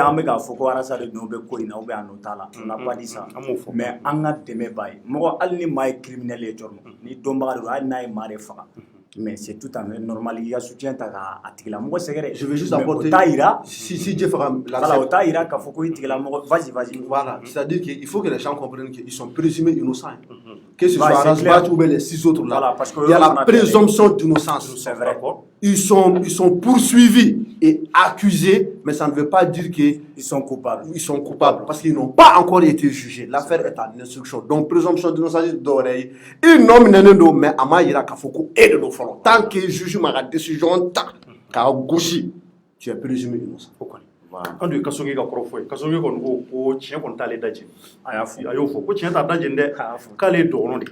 Foko Arasa de Nobe Koina ou Anotala. On n'a pas dit ça. Mais Anga Temebay. Moi, Alni Mai criminel et Jorno. Ni Domba Naï Marefa. Mais c'est tout à fait normal. Il y a soutien à Tigla. Je vais juste apporter. Si Dieu fera la vas-y. Voilà. C'est-à-dire qu'il faut que les gens comprennent qu'ils sont présumés innocents. Que ce soit Rasbat ou les 6 autres là. Il y a la présomption d'innocence. C'est vrai. Ils sont poursuivis et accusés, mais ça ne veut pas dire qu'ils sont coupables. Ils sont coupables parce qu'ils n'ont pas encore été jugés. L'affaire est en instruction. Donc, présomption d'innocence d'oreille. Ils nomment mais Amaïra Kafoko et de nos follow. Tant que juge ma décision, tu es présumé innocent. Quand tu kasongi ka korofo kasongi ko tien kon tale daje ayo fo ko tien ta daje nde kale dono de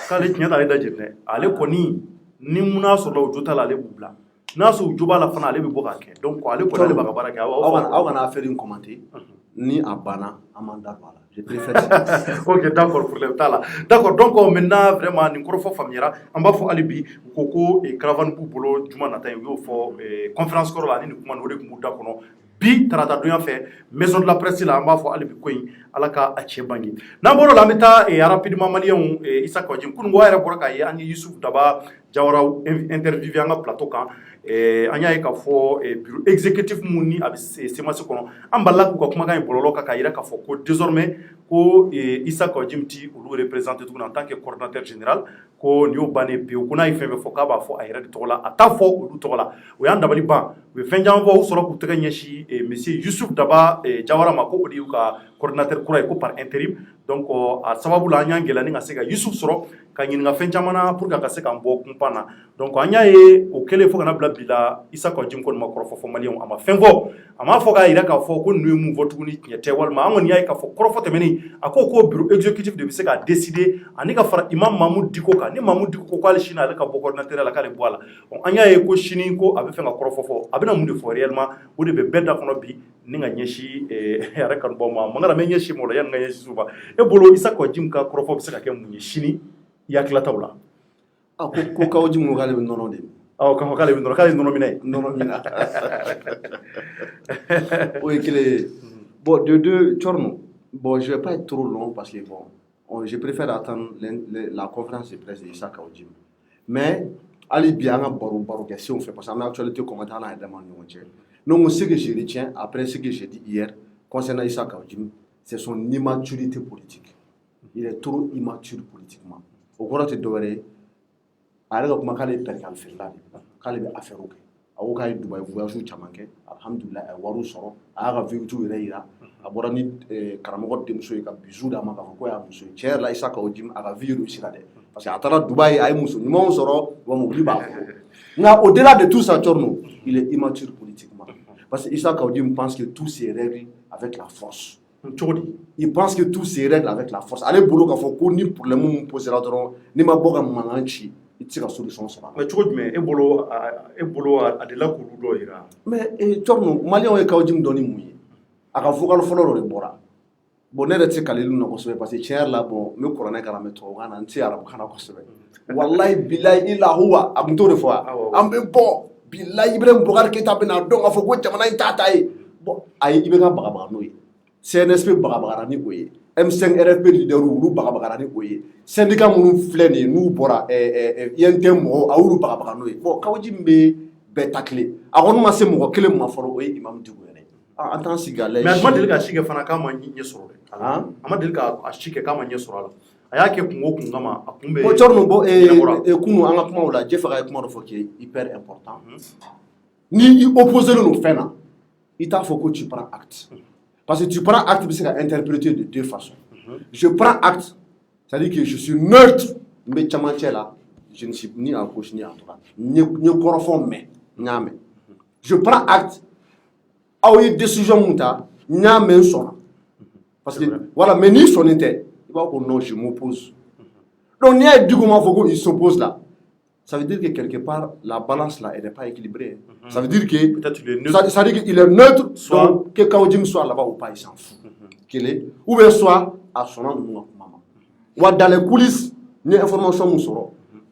kale tien ta daje nde ale koni ni muna so law jota la le bubla na so juba la fana ale be boka ke donc ale ko ale baka baraka aw kana affaire une commenter ni abana amanda bala je préfère OK d'accord pour le tala d'accord donc maintenant vraiment ni korofo famira amba fo alibi koko e caravan bu bolo juma nata yo fo conférence ko la ni kuma no de ku da kono bi tarata donya fe maison de la presse la amba fo alibi koy alaka a chebangi namboro la meta e rapidement malien Issa Kawjim kun ngo era boraka ye ani Yusuf Daba Jawara interview anga plateau kan anya e ka fo bureau exécutif muni abi semase kono ambala ko kuma kan bololo ka ira ka fo ko désormais ko Issa Kawjim ti ou représenter tout en tant que coordinateur général ko ni obane bi ko na ifebe fo ka ba fo ayra de tola ata fo ou tola o yanda bali ba we fenjam fo soro ku tega nyeshi monsieur Yusuf Daba Jawara mako odi ka coordinateur kura ko par intérim donc a sababu la nyangela ni ngasega Yusuf soro ka nyinga fenjamana pour ka se ka mbo kumpana donc anya e o kele fo kana bla bila Issa Kawjim ko ma korofo fo malion ama fengo ama fo ka ira ka fo ko nu mu votu ni nyete wal ma ngoni ay ka fo korofo temeni akoko bureau exécutif de biseka décider ani ka fara imam Mamoud Diko ka ni Mamoud Diko ko ali shina ka bo coordinateur la ka le boala on anya e ko shini ko abe fenga korofo fo abena mu de fo réellement o de be bedda kono bi ni nga nyeshi ara kan bo ma ngara me nyeshi mo la yan nga nyeshi suba e bolo Issa Kawjim ka korofo biseka ke mu nyeshini ya kila tawla ko Kawjim mo gale nono de ko kale nono minay oui bon de Tchorno bon je vais pas être trop long parce que bon je préfère attendre la conférence de presse de Issa Kawjim mais allez bien baro question on fait parce que l'actualité commentaire là est demandé non ce que je retiens après ce que j'ai dit hier concernant Issa Kawjim c'est son immaturité politique il est trop immature politiquement au cours de Doré alors que makale perkal fella kale be affaire ok awo kay Dubai voyage chamanke alhamdulillah waru soro aga vitu reira abora ni karamogo de muso ka bizu da maka ko ya muso cher la Issa Kawjim aga viru sirade parce que atara Dubai ay muso ni mon soro wa mo liba nga au-delà de tout ça Tchorno il est immature politiquement parce que Issa Kawjim pense que tout se règle avec la force. Il pense que tout se règle avec la force. Allez boulot ka foko ni pour le moment posera dron ni ma boga mananchi itira solution sera. Mais tu mais e bolo a de la kulu do ira. Mais Tchorno malien e Kawjim doni muyi. Aka vocal follow le bora. Bonere tse kalilu no kosobe parce que cher là bon me corona kala me to ngana nti arab kana kosobe. Wallahi billahi illa huwa amto de fois. Ambe bon billahi Ibrahim Boubacar Keita bena donc a foko jamana intataye. Bon ay ibeka baga noyi. CNSP bagabagarani koye M5 RFP leader ulu bagabagarani koye syndicat munu fleni nu bora INTM mo awulu bagabagarano bon Kawjim be takle akon ma se mo kele mo foro o imam Diko yene en tant sigale mais Ahmad Delika shike fana kama nye soro ama Delika ashike kama nye soro ala a y'a kɛ kungo kun kama a kun bɛ bon Thierno bon kunu an ka kumaw la Jeff ka kuma dɔ fɔ qui est hyper important ni opposé no fɛn na i t'a fɔ ko tu prends acte parce que tu prends acte bɛ se ka interpréter de deux façons je prends acte c'est-à-dire que je suis neutre n bɛ camancɛ la je ne suis ni à gauche ni à droite n ye kɔrɔfɔ mɛn n y'a mɛn je prends acte aw ye décision mun ta n y'a mɛn n sɔnna parce que voilà mais n'i sɔnnen tɛ i b'a fɔ ko non je m'oppose donc n'i y'a ye Dicko m'a fɔ ko il s'oppose là ça veut dire que quelque part la balance là elle n'est pas équilibrée ça veut dire que peut-être il est neutre ça veut dire qu'il est neutre donc que Kaoudjim soit là-bas ou pas il s'en fout ou bien soit à son nom ou dans les coulisses ni information mun sɔrɔ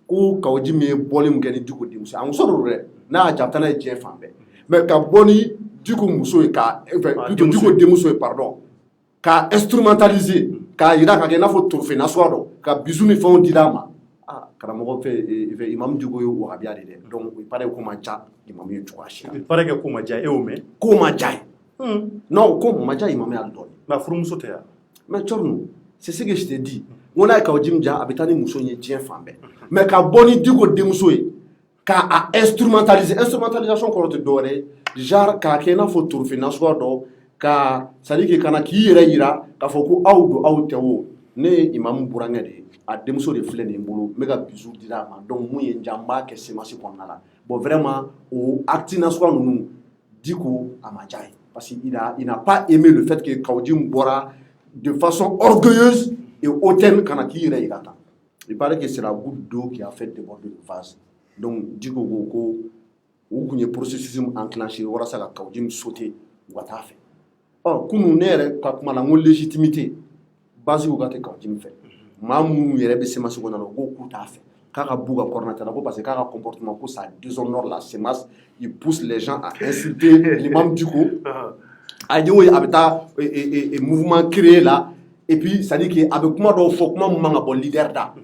ko Kaoudjim ye bɔli mun kɛ ni Dicko denmuso a muso don dɛ n'a y'a jata n'a ye diɲɛ fan bɛɛ mais ka bɔ ni Dicko muso ye ka plutôt Dicko denmuso ye pardon ka instrumentaliser k'a yira ka kɛ i n'a fɔ trophée nasuguya dɔ ka bisu ni fɛnw dila a ma karamɔgɔ fɛ Imam Dicko ye wahabiya de dɛ donc il paraît ko ma diya Imam ye cogoya si la il paraît que ko ma diya e y'o mɛn ko ma diya ye non ko ma diya Imam ye hali dɔɔni mais a furumuso tɛ yan mais Thierno c'est ce que je te dis n ko n'a ye Kaoudjim diya a bɛ taa ni muso ye diɲɛ fan bɛɛ mais ka bɔ ni Dicko denmuso ye k'a instrumentaliser instrumentalisation kɔrɔ tɛ dɔwɛrɛ ye genre k'a kɛ i n'a fɔ trophée nasuguya dɔ ka c'est à dire que kana k'i yɛrɛ yira k'a fɔ ko aw don aw tɛ o ne ye Imam burankɛ de ye a denmuso de filɛ nin bolo n bɛ ka bisu di a ma donc mun ye n diya n b'a kɛ semence kɔnɔna la bon vraiment o acte nasuguya ninnu Dicko a ma diya ye parce que il n'a pas aimé le fait que Kaoudjim bɔra de façon orgueilleuse et hautaine kana k'i yɛrɛ yira tan il paraît que c'est la goutte d'eau qui a fait déborder le vase donc Dicko ko u tun ye processus enclenché walasa ka Kaoudjim sauter u ka taa fɛ kunu ne yɛrɛ ka kuma la n ko légitimité base u ka tɛ Kaoudjim fɛ maa minnu yɛrɛ bɛ semence kɔnɔna la u ko k'u t'a fɛ k'a ka b'u ka coordinateur la ko parce que k'a ka comportement ko ça déshonore la semence il pousse les gens à insulter l'imam Dicko a ye o ye a bɛ taa mouvement créé là et puis c'est à dire que a bɛ kuma dɔw fɔ kuma min man ka bɔ leader da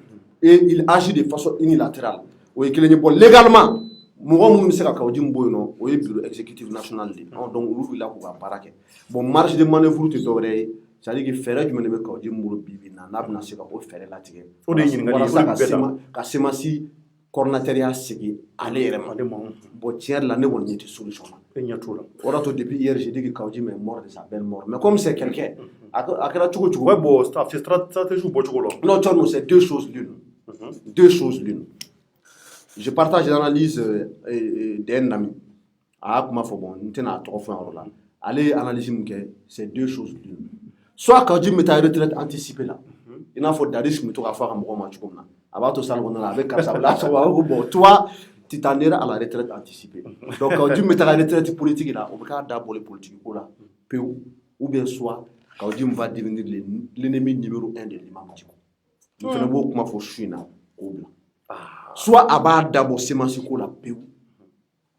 et il agit de façon unilatérale o ye kelen ye bon légalement mɔgɔ minnu bɛ se ka Kaoudjim bɔ yen nɔ o ye bureau exécutif national de donc olu wulila k'u ka baara kɛ bon marge de manœuvre tɛ dɔwɛrɛ ye c'est à dire que fɛɛrɛ jumɛn de bɛ Kaoudjim bolo bi bi in na n'a bɛna se ka o fɛɛrɛ latigɛ o de ye ɲininkali ye walasa ka semence coordinateur ya segin ale yɛrɛ ma bon tiɲɛ yɛrɛ la ne kɔni ɲɛ tɛ solution na e ɲɛ t'o la o de la to depuis hier j'ai dit que Kaoudjim est mort de sa belle mort mais comme c'est quelqu'un a kɛra cogo cogo ouais bon c'est stratégie bɔ cogo la non Thierno c'est deux choses l'une je partage l'analyse d'un ami a y'a kuma fɔ bon n tɛna a tɔgɔ fɔ yɔrɔ la ale ye analyse min kɛ c'est deux choses l'une soit Kaoudjim bɛ taa retraite anticipée la i n'a fɔ Dadis tun bɛ to k'a fɔ a ka mɔgɔw ma cogo min na a b'a to salle kɔnɔna la a bɛ karisa bila a b'a fɔ ko bon toi tu t'en iras à la retraite anticipée donc Kaoudjim bɛ taa retraite politique la o bɛ k'a da bɔli politique ko la pewu ou bien soit Kaoudjim va devenir l'ennemi numéro 1 de l'imam Dicko n fana b'o kuma fɔ su in na k'o bila soit a b'a dabɔ semence ko la pewu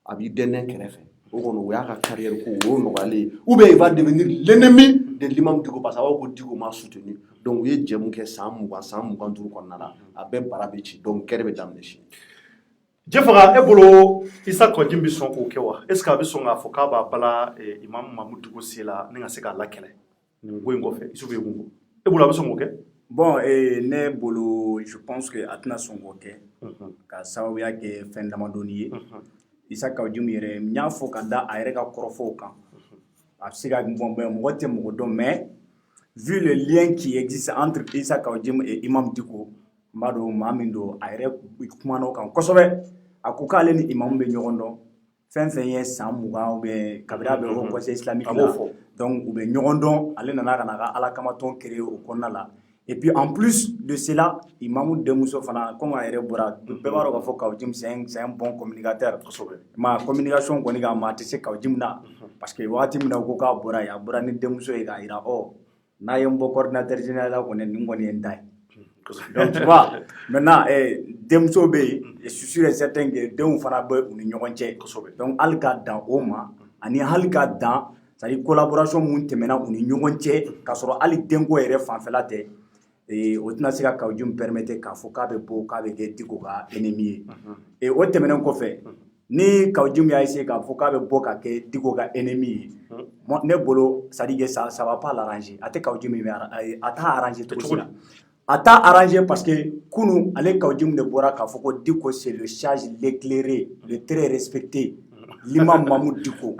a b'i dɛnɛn kɛrɛfɛ o kɔni o y'a ka carrière ko o y'o nɔgɔyalen ye ou bien il va devenir l'ennemi de l'imam Dicko parce que a b'a fɔ ko Dicko m'a soutenu donc u ye jɛ mun kɛ san 25 kɔnɔna la a bɛɛ bara bɛ ci donc kɛrɛ bɛ daminɛ sini. Jefaga e bolo Issa Kaoudjim bɛ sɔn k'o kɛ wa est ce que a bɛ sɔn k'a fɔ k'a b'a bala Imam Mamadou Dicko sen la ni ka se k'a lakɛlɛ nin ko in kɔfɛ Isufu ye mun fɔ e bolo a bɛ sɔn k'o kɛ. Bon, ne bolo, je pense que Atna Songoke, ka sababuya kɛ fɛn damadɔni ye. Issa Kaoudjim yɛrɛ n y'a fɔ ka da a yɛrɛ ka kɔrɔfɔw kan. A bɛ se ka bon mɔgɔ tɛ mɔgɔ dɔn mais vu le lien qui existe entre Issa Kaoudjim et Imam Dicko, n b'a dɔn maa min don a yɛrɛ kumana o kan kosɛbɛ. A ko k'ale ni Imam bɛ ɲɔgɔn dɔn. Fɛn fɛn ye san 20 ou bien kabini a bɛ Haut Conseil islamique la donc u bɛ ɲɔgɔn dɔn ale nana ka na ka Ala kamatɔn créer o kɔnɔna la. Et puis en plus de cela, Imam denmuso fana comme a yɛrɛ bɔra bɛɛ b'a dɔn k'a fɔ Kaoudjim c'est un bon communicateur. Ma communication kɔni ka maa tɛ se Kaoudjim na parce que waati min na u ko k'a bɔra yen a bɔra ni denmuso ye k'a yira n'a ye n bɔ coordinateur général la kɔni nin kɔni ye n ta ye. Donc tu vois maintenant denmuso bɛ yen je suis sûr et certain que denw fana bɛ u ni ɲɔgɔn cɛ donc hali ka dan o ma ani hali ka dan c'est-à-dire collaboration mun tɛmɛna u ni ɲɔgɔn cɛ k'a sɔrɔ hali denko yɛrɛ fanfɛla tɛ. O tɛna se ka Kaoudjim permettre k'a fɔ k'a bɛ bɔ k'a bɛ kɛ Dicko ka ennemi ye et o tɛmɛnen kɔfɛ ni Kaoudjim y'a essayé k'a fɔ k'a bɛ bɔ ka kɛ Dicko ka ennemi ye ne bolo c'est à dire que ça va pas l'arranger a tɛ Kaoudjim a t'a arranger cogo si la a t'a arrangé parce que kunu ale Kawjim de bora k'a fɔ ko Diko c'est le sage l'éclairé le très respecté l'imam Mamoud Diko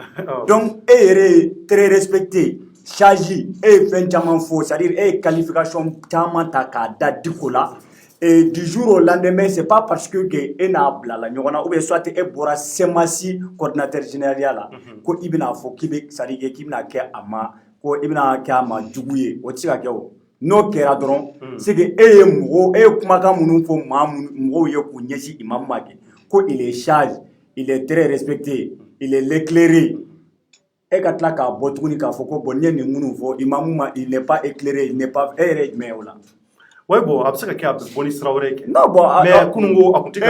donc e yɛrɛ très respecté sage e ye fɛn caman fɔ c'est à dire e ye qualification caman ta k'a da Diko la et du jour au lendemain c'est pas parce que e n'a bilala ɲɔgɔn na ou bien soit e bɔra Semasi coordinateur général la ko i bɛna fɔ k'i bɛ c'est à dire k'i bɛna kɛ a ma ko i bɛna kɛ a ma jugu ye o tɛ se ka kɛ o n'o kɛra dɔrɔn c'est que e ye mɔgɔ e ye kumakan minnu fɔ mɔgɔw ye k'u ɲɛsin imam ma kɛ ko il est sage il est très respecté il est l'éclairé e ka tila k'a bɔ tuguni k'a fɔ ko bon n'i ye nin minnu fɔ imam ma il n'est pas éclairé il n'est pas e yɛrɛ jumɛn ye o la. Ouais bon a bɛ se ka kɛ a bɛ bɔ ni sira wɛrɛ kɛ. non bon mais kununko a kun tɛ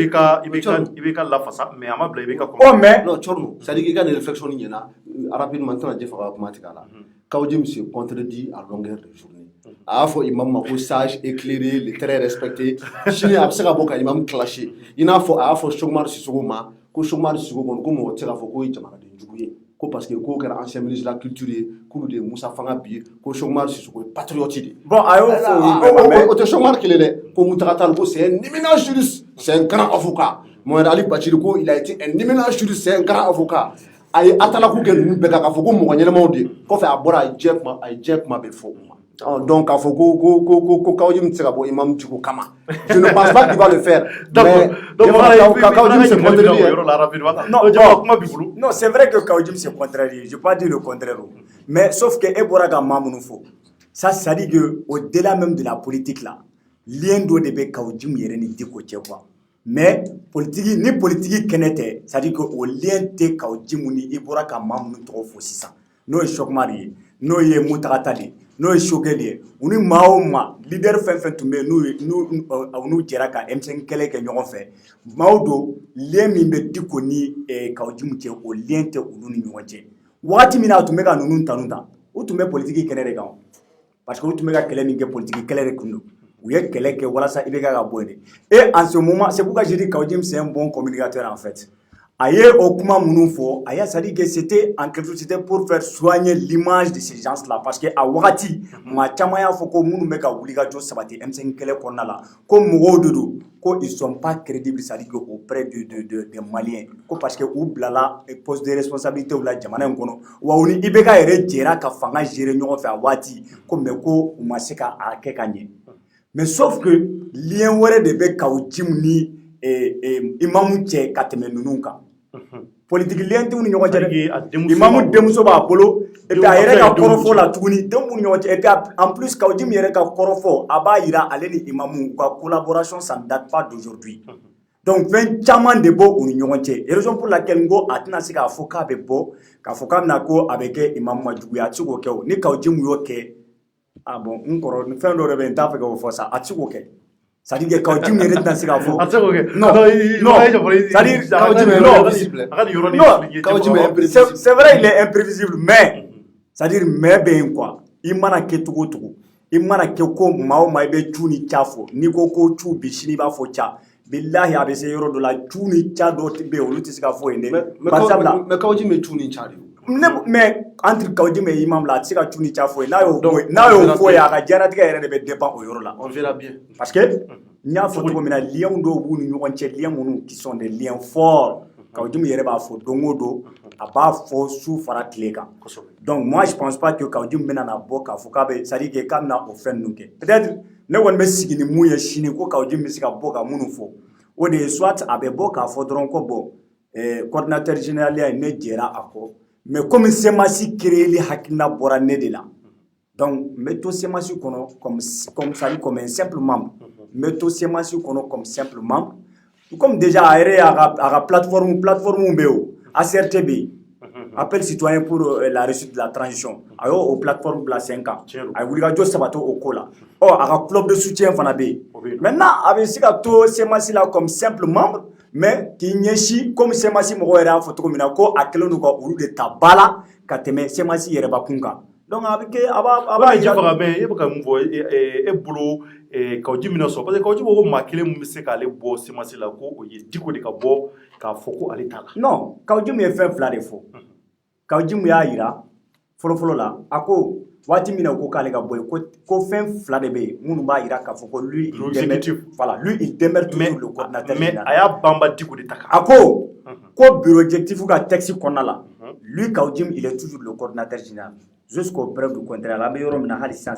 ka i bɛ ka lafasa mais a ma bila i bɛ ka. oh mais non Thierno c'est à dire i ka nin réflexion nin ɲɛna rapidement n tɛna jɛ faga kuma tigɛ a la Kawjim se contredit à longueur de journée a y'a fɔ imam ma ko sage éclairé le très respecté sini a bɛ se ka bɔ ka imam clasher i n'a fɔ a y'a fɔ Cheikh Umaru Sisoko ma ko Cheikh Umaru Sisoko kɔni ko mɔgɔ tɛ se k'a fɔ ko ye jamanaden jugu ye ko parce que k'o kɛra ancien ministre de la culture ye k'olu de ye Musa Fanga bi ko Cheikh Umaru Sisoko ye patriote de. bon a y'o fɔ o tɛ Cheikh Umaru kelen dɛ ko Muntaka Tall ko c'est un éminent juriste c'est un grand avocat Mohamed Ali Bachir ko il a été un éminent juriste c'est un grand avocat a ye atalaku kɛ ninnu bɛɛ kan k'a fɔ ko mɔgɔ ɲɛnamaw de kɔfɛ a bɔra a ye diɲɛ kuma bɛ fɔ u ma. Donc, k'a fɔ ko Kawjim tɛ se ka bɔ imam Diko kama. Je ne pense pas qu'il va le faire. Mais Kawjim se contredit. Non, c'est vrai que Kawjim se contredit. Je ne peux pas dire le contraire. Mais sauf que Ebora ka mamunu fo. Ça, ça dit que au-delà même de la politique là, lien do de be Kawjim yɛrɛ ni Diko cɛ quoi. Mais politique ni politique kɛnɛ tɛ, ça dit que au lien tɛ Kawjim ni Ebora ka mamunu tɔgɔ fo sisan. N'o ye Cheikh Umaru ye, n'o ye Muntaka Tall ye, n'o ye Sogɛli ye, u ni maa o maa leader fɛn fɛn tun bɛ yen n'u jɛra ka M5 kɛlɛ kɛ ɲɔgɔn fɛ maaw don lien min bɛ Diko ni Kawjim cɛ o lien tɛ olu ni ɲɔgɔn cɛ waati min na a tun bɛ ka ninnu tanu ta u tun bɛ politique kɛnɛ de kan parce que u tun bɛ ka kɛlɛ min kɛ politique kɛlɛ de kun don u ye kɛlɛ kɛ walasa IBK ka bɔ yen de et en ce moment c'est pourquoi je dis Kawjim c'est un bon communicateur en fait. A ye o kuma minnu fɔ a y'a c'est-à-dire que c'était en quelque sorte c'était pour faire soigner l'image de ces gens-là parce que a wagati maa caman y'a fɔ ko minnu bɛ ka wulikajɔ sabati M5 kɛlɛ kɔnɔna la ko mɔgɔw de don ko ils sont pas crédibles c'est-à-dire que auprès des Maliens ko parce que u bilala poste de responsabilité la jamana in kɔnɔ wa u ni IBK yɛrɛ jɛra ka fanga gérer ɲɔgɔn fɛ a waati ko mais ko u ma se ka a kɛ ka ɲɛ mais sauf que lien wɛrɛ de bɛ Kawjim ni imamu cɛ ka tɛmɛ ninnu kan. Politique lien t'u ni ɲɔgɔn cɛ dɛ imamu denmuso b'a bolo et puis a yɛrɛ ka kɔrɔfɔ la tuguni denw ni ɲɔgɔn cɛ et puis en plus Kawjim yɛrɛ ka kɔrɔfɔ a b'a yira ale ni imamu u ka collaboration ça ne date pas d'aujourd'hui donc fɛn caman de bɔ u ni ɲɔgɔn cɛ raison pour laquelle n ko a tɛna se k'a fɔ k'a bɛ bɔ k'a fɔ k'a bɛna ko a bɛ kɛ imamu ma juguya a tɛ se k'o kɛ o ni Kawjim y'o kɛ ah bon n kɔrɔ fɛn dɔ de bɛ yen n t'a fɛ k'o fɔ sa a tɛ se k'o kɛ. C'est-à-dire que Kawjim yɛrɛ tɛna se k'a fɔ. Non, c'est vrai il est imprévisible mais c'est-à-dire mais bɛ yen quoi i mana kɛ cogo o cogo i mana kɛ ko maa o maa i bɛ cu ni ca fɔ n'i ko cu bi sini i b'a fɔ ca bilahi a bɛ se yɔrɔ dɔ la cu ni ca dɔ bɛ yen olu tɛ se ka fɔ yen dɛ. mais Kawjim bɛ cu ni ca de. mais entre Kawjim et imam la a tɛ se ka cu ni ca fɔ yen n'a y'o fɔ yen a ka diɲɛlatigɛ yɛrɛ de bɛ dépend o yɔrɔ la. On verra bien. Parce que n y'a fɔ cogo min na lien dɔw b'u ni ɲɔgɔn cɛ lien minnu qui sont des liens forts Kawjim yɛrɛ b'a fɔ don o don a b'a fɔ su fara tile kan donc moi je pense pas que Kawjim bɛna na bɔ k'a fɔ k'a bɛ c'est à dire que k'a bɛna o fɛn ninnu kɛ peut-être ne kɔni bɛ sigi ni mun ye sini ko Kawjim bɛ se ka bɔ ka minnu fɔ o de ye soit a bɛ bɔ k'a fɔ dɔrɔn ko bon coordinateur général ya ne jɛra a kɔ mais comme Semasi créeli hakilina bɔra ne de la donc n bɛ to Semasi kɔnɔ comme un simple membre n bɛ to Semasi kɔnɔ comme simple membre comme déjà a yɛrɛ a ka plateforme bɛ yen ACRT bɛ yen appel citoyen pour la réussite de la transition a y'o plateforme bila sen kan a ye wulikajɔ sabati o ko la a ka club de soutien fana bɛ yen maintenant a bɛ se ka to Semasi la comme simple membre mais k'i ɲɛsin comme Semasi mɔgɔw yɛrɛ y'a fɔ cogo min na ko a kɛlen don ka olu de ta ba la ka tɛmɛ Semasi yɛrɛbakun kan donc a bɛ kɛ a b'a jɛ faga mɛ e bɛ ka mun fɔ e bolo Kawjim bɛna sɔn parce que Kawjim ko maa kelen min bɛ se k'ale bɔ Semasi la ko o ye Diko de ka bɔ k'a fɔ ko ale t'a la. non Kawjim ye fɛn fila de fɔ Kawjim y'a jira fɔlɔfɔlɔ la a ko waati min na ko k'ale ka bɔ yen ko fɛn fila de bɛ yen minnu b'a yira k'a fɔ ko lui il demeure toujours le coordinateur mais a y'a banba Diko de ta kan. a ko bureau exécutif ka texte kɔnɔna la lui Kawjim il est toujours le coordinateur général jusqu'au preuve du contraire an bɛ yɔrɔ min na hali sisan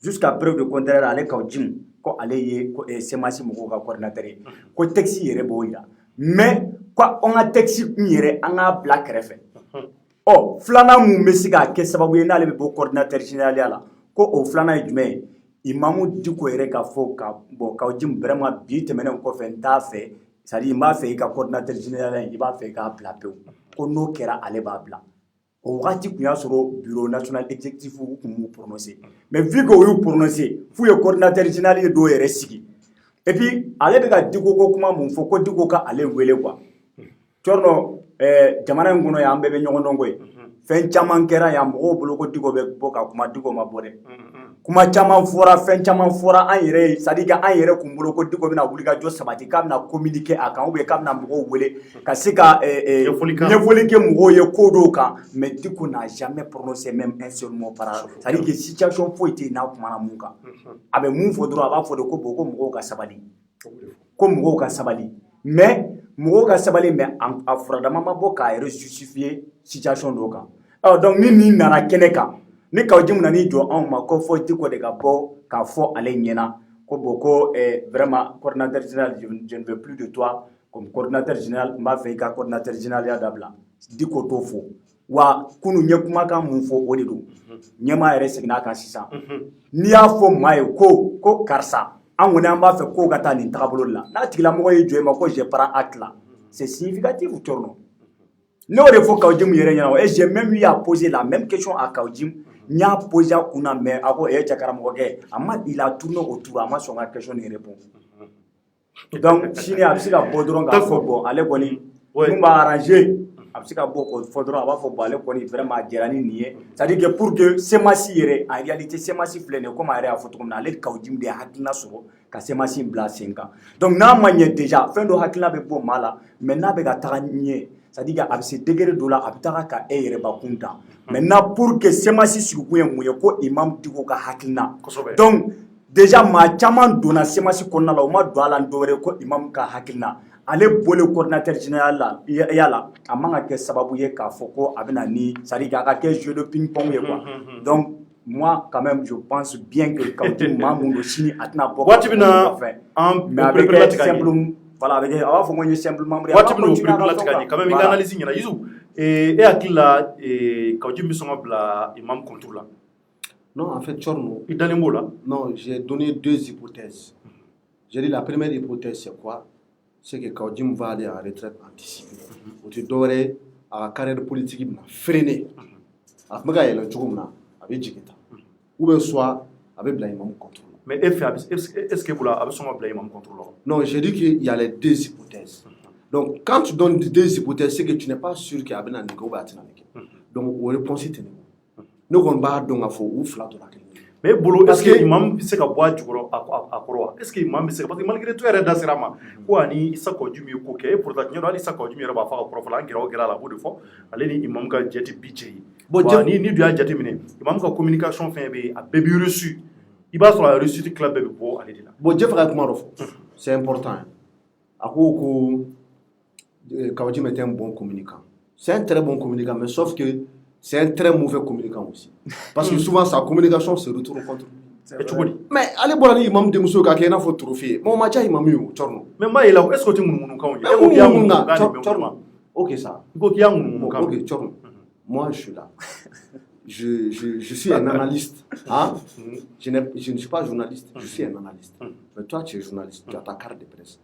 jusqu'à preuve du contraire ale Kawjim ko ale ye semasi mɔgɔw ka coordinateur ye ko texte yɛrɛ b'o yira mais ko an ka texte kun yɛrɛ an k'a bila kɛrɛfɛ filanan mun bɛ se k'a kɛ sababu ye n'ale bɛ bɔ coordinateur général la ko o filanan ye jumɛn ye Imamu Diko yɛrɛ ka fɔ Kawjim vraiment bi tɛmɛnen kɔfɛ n t'a fɛ c'est-à-dire n b'a fɛ i ka coordinateur général i b'a fɛ i k'a bila pewu ko n'o kɛra ale b'a bila o wagati tun y'a sɔrɔ bureau national exécutif tun m'u prononcer mais vu que o y'u prononcer f'u ye coordinateur général ye dɔw yɛrɛ sigi et puis ale bɛ ka Diko ko kuma mun fɔ ko Diko ka ale wele quoi cɔrɔ jamana in kɔnɔ yan bɛɛ bɛ ɲɔgɔn dɔn koyi fɛn caman kɛra yan mɔgɔw bolo ko Diko bɛ bɔ ka kuma Diko ma bɔ dɛ kuma caman fɔra fɛn caman fɔra an yɛrɛ ye c'est à dire an yɛrɛ kun bolo ko Diko bɛna wuli ka jɔ sabati k'a bɛna communiquer a kan ou bien k'a bɛna mɔgɔw wele ka se ka ɲɛfɔli kɛ mɔgɔw ye ko dɔw kan mais Diko n'a jamais prononcé même un seul mot par c'est à dire que situation foyi tɛ yen n'a kumana mun kan a bɛ mun fɔ dɔrɔn a b'a fɔ de ko bon ko mɔgɔw ka sabali mais mɔgɔw ka sabali mais a furadama ma bɔ k'a yɛrɛ justifier situation dɔw kan donc ni nin nana kɛnɛ kan ni Kawjim nan'i jɔ anw ma ko fɔ Diko de ka bɔ k'a fɔ ale ɲɛna ko bon ko vraiment coordinateur général je ne veux plus de toi comme coordinateur général n b'a fɛ i ka coordinateur général ya dabila Diko t'o fɔ wa kunun ye kumakan mun fɔ o de don ɲɛmaa yɛrɛ seginna a kan sisan n'i y'a fɔ maa ye ko karisa an kɔni an b'a fɛ ko ka taa nin tagabolo la n'a tigilamɔgɔ y'i jɔ i ma ko je prends acte là c'est significatif Thierno n'o de fɔ Kawjim yɛrɛ ɲɛna et j'ai même eu à poser la même question à Kawjim n y'a posé a kunna mais a ko cɛkaramɔgɔkɛ il a tourné autour a ma sɔn ka question nin répondre donc sini a bɛ se ka bɔ dɔrɔn k'a fɔ bon ale kɔni mun b'a arranger a bɛ se ka bɔ k'o fɔ dɔrɔn a b'a fɔ bon ale kɔni vraiment a jɛra ni nin ye c'est à dire que pour que semasi yɛrɛ en réalité semasi filɛ nin ye comme a yɛrɛ y'a fɔ cogo min na ale Kawjim de ye hakilina sɔrɔ ka semasi bila sen kan donc n'a ma ɲɛ déjà fɛn dɔ hakilina bɛ bɔ maa la mais n'a bɛ ka taga ɲɛ c'est à dire a bɛ se degré dɔ la a bɛ taga ka yɛrɛbakun ta maintenant pour que semasi sigikun ye mun ye ko Imam Diko ka hakilina donc déjà maa caman donna semasi kɔnɔna la o ma don a la dɔwɛrɛ ko Imam ka hakilina ale bɔlen coordinateur général la yala a man ka kɛ sababu ye k'a fɔ ko a bɛna ni c'est à dire a ka kɛ jeu de ping pong ye quoi donc moi quand même je pense bien que Kawjim maa mun don sini a tɛna bɔ waati bɛ na mais a bɛ kɛ simple voilà a b'a fɔ ko n ye simple membre waati bɛ na o perepere tigɛ a ɲɛ quand même i ka analyse ɲɛna Yusu e hakili la Kawjim bɛ sɔn ka bila Imam contre la non en fait Thierno i dalen b'o la non j'ai donné deux hypothèses j'ai dit la première hypothèse c'est quoi c'est que Kawjim va aller en retraite anticipée o tɛ dɔwɛrɛ ye a ka carrière politique bɛna freiner a tun bɛ ka yɛlɛ cogo min na a bɛ jigin tan ou bien soit a bɛ bila Imam contre la mais e fɛ est-ce que bula a bɛ sɔn ka bila Imam contre la non j'ai dit qu'il y a les deux hypothèses donc quand tu donnes deux hypothèses c'est que tu n'es pas sûr qu'il y a bɛna nɛgɛ ou bien a tɛna nɛgɛ donc o réponse tɛ ne bolo ne kɔni b'a dɔn k'a fɔ u fila dɔrɔn kelen mais bolo est-ce que Imam bɛ se ka bɔ a jukɔrɔ a kɔrɔ wa est-ce que Imam bɛ se ka parce que malgré tout yɛrɛ da sera a ma ko ani Isa Kawjim ye ko kɛ et pourtant tiɲɛ don hali Isa Kawjim yɛrɛ b'a fɔ a ka kɔrɔ fɔlɔ an gɛrɛ o gɛrɛ a la a b'o de fɔ ale ni Imam ka jɛ tɛ bi cɛ ye wa ni dun y'a jateminɛ Imam ka communication fɛn bɛ yen a bɛɛ bɛ reçu i b'a sɔrɔ a reçu tila bɛɛ bɛ bɔ ale de la bon Jeff ka kuma dɔ fɔ c'est important a ko Kawjim est un bon communicant c'est un très bon communicant mais sauf que c'est un très mauvais communicant aussi parce que souvent sa communication se retourne contre lui mais ale bɔra ni Imam denmuso k'a kɛ i n'a fɔ trophée mais o ma diya Imam ye o Thierno mais m'a ye la est-ce que o tɛ munumunu-kanw ye e ko k'i y'a munumunu-kan Thierno ok ça i ko k'i y'a munumunu-kan ok Thierno moi je suis là je suis un analyste hein? Je ne suis pas journaliste je suis un analyste mais toi tu es journaliste tu as ta carte de presse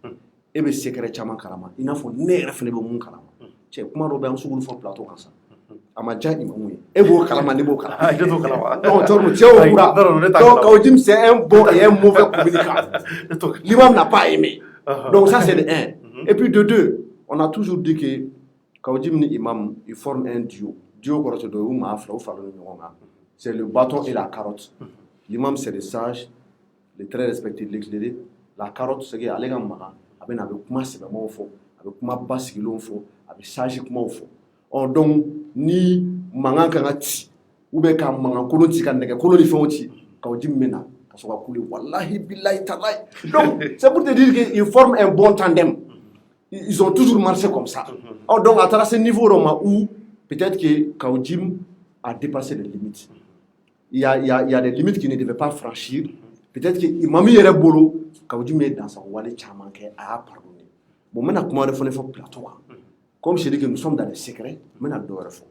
e bɛ secret caman kalama i n'a fɔ ne yɛrɛ fana bɛ mun kalama cɛ kuma dɔ bɛ an s'olu fɔ plateau kan sa a ma diya Imam ye e b'o kalama ne b'o kalama i tɛ t'o kalama non Thierno cɛ o kura donc Kawjim c'est un bon et un mauvais communicant l'Imam n'a pas aimé donc ça c'est de un et puis de deux on a toujours dit que Kawjim ni Imam ils forment un duo kɔrɔ tɛ dɔ ye u maa fila u faralen ɲɔgɔn kan c'est le bâton et la carotte l'Imam c'est le sage le très respecté l'éclairé la carotte c'est que ale ka makan a bɛ na a bɛ kuma sɛbɛmaw fɔ a bɛ kuma basigilenw fɔ a bɛ sage kumaw fɔ donc ni mankan kan ka ci ou bien ka mangan kolon ci kan nege kolon ni fɛnw ci kaw jim mena ka so ka kule wallahi billahi tallahi donc c'est pour te dire que ils forment un bon tandem ils ont toujours marché comme ça donc à ce niveau là où peut-être que kaw jim a dépassé les limites il y a des limites qu'il ne devait pas franchir peut-être que imam yɛrɛ bolo kaw jim est dans sa wale caman kɛ a y'a pardonné bon maintenant comment on fait plateau comme je dis que nous sommes dans les secrets maintenant dɔw yɛrɛ fɔ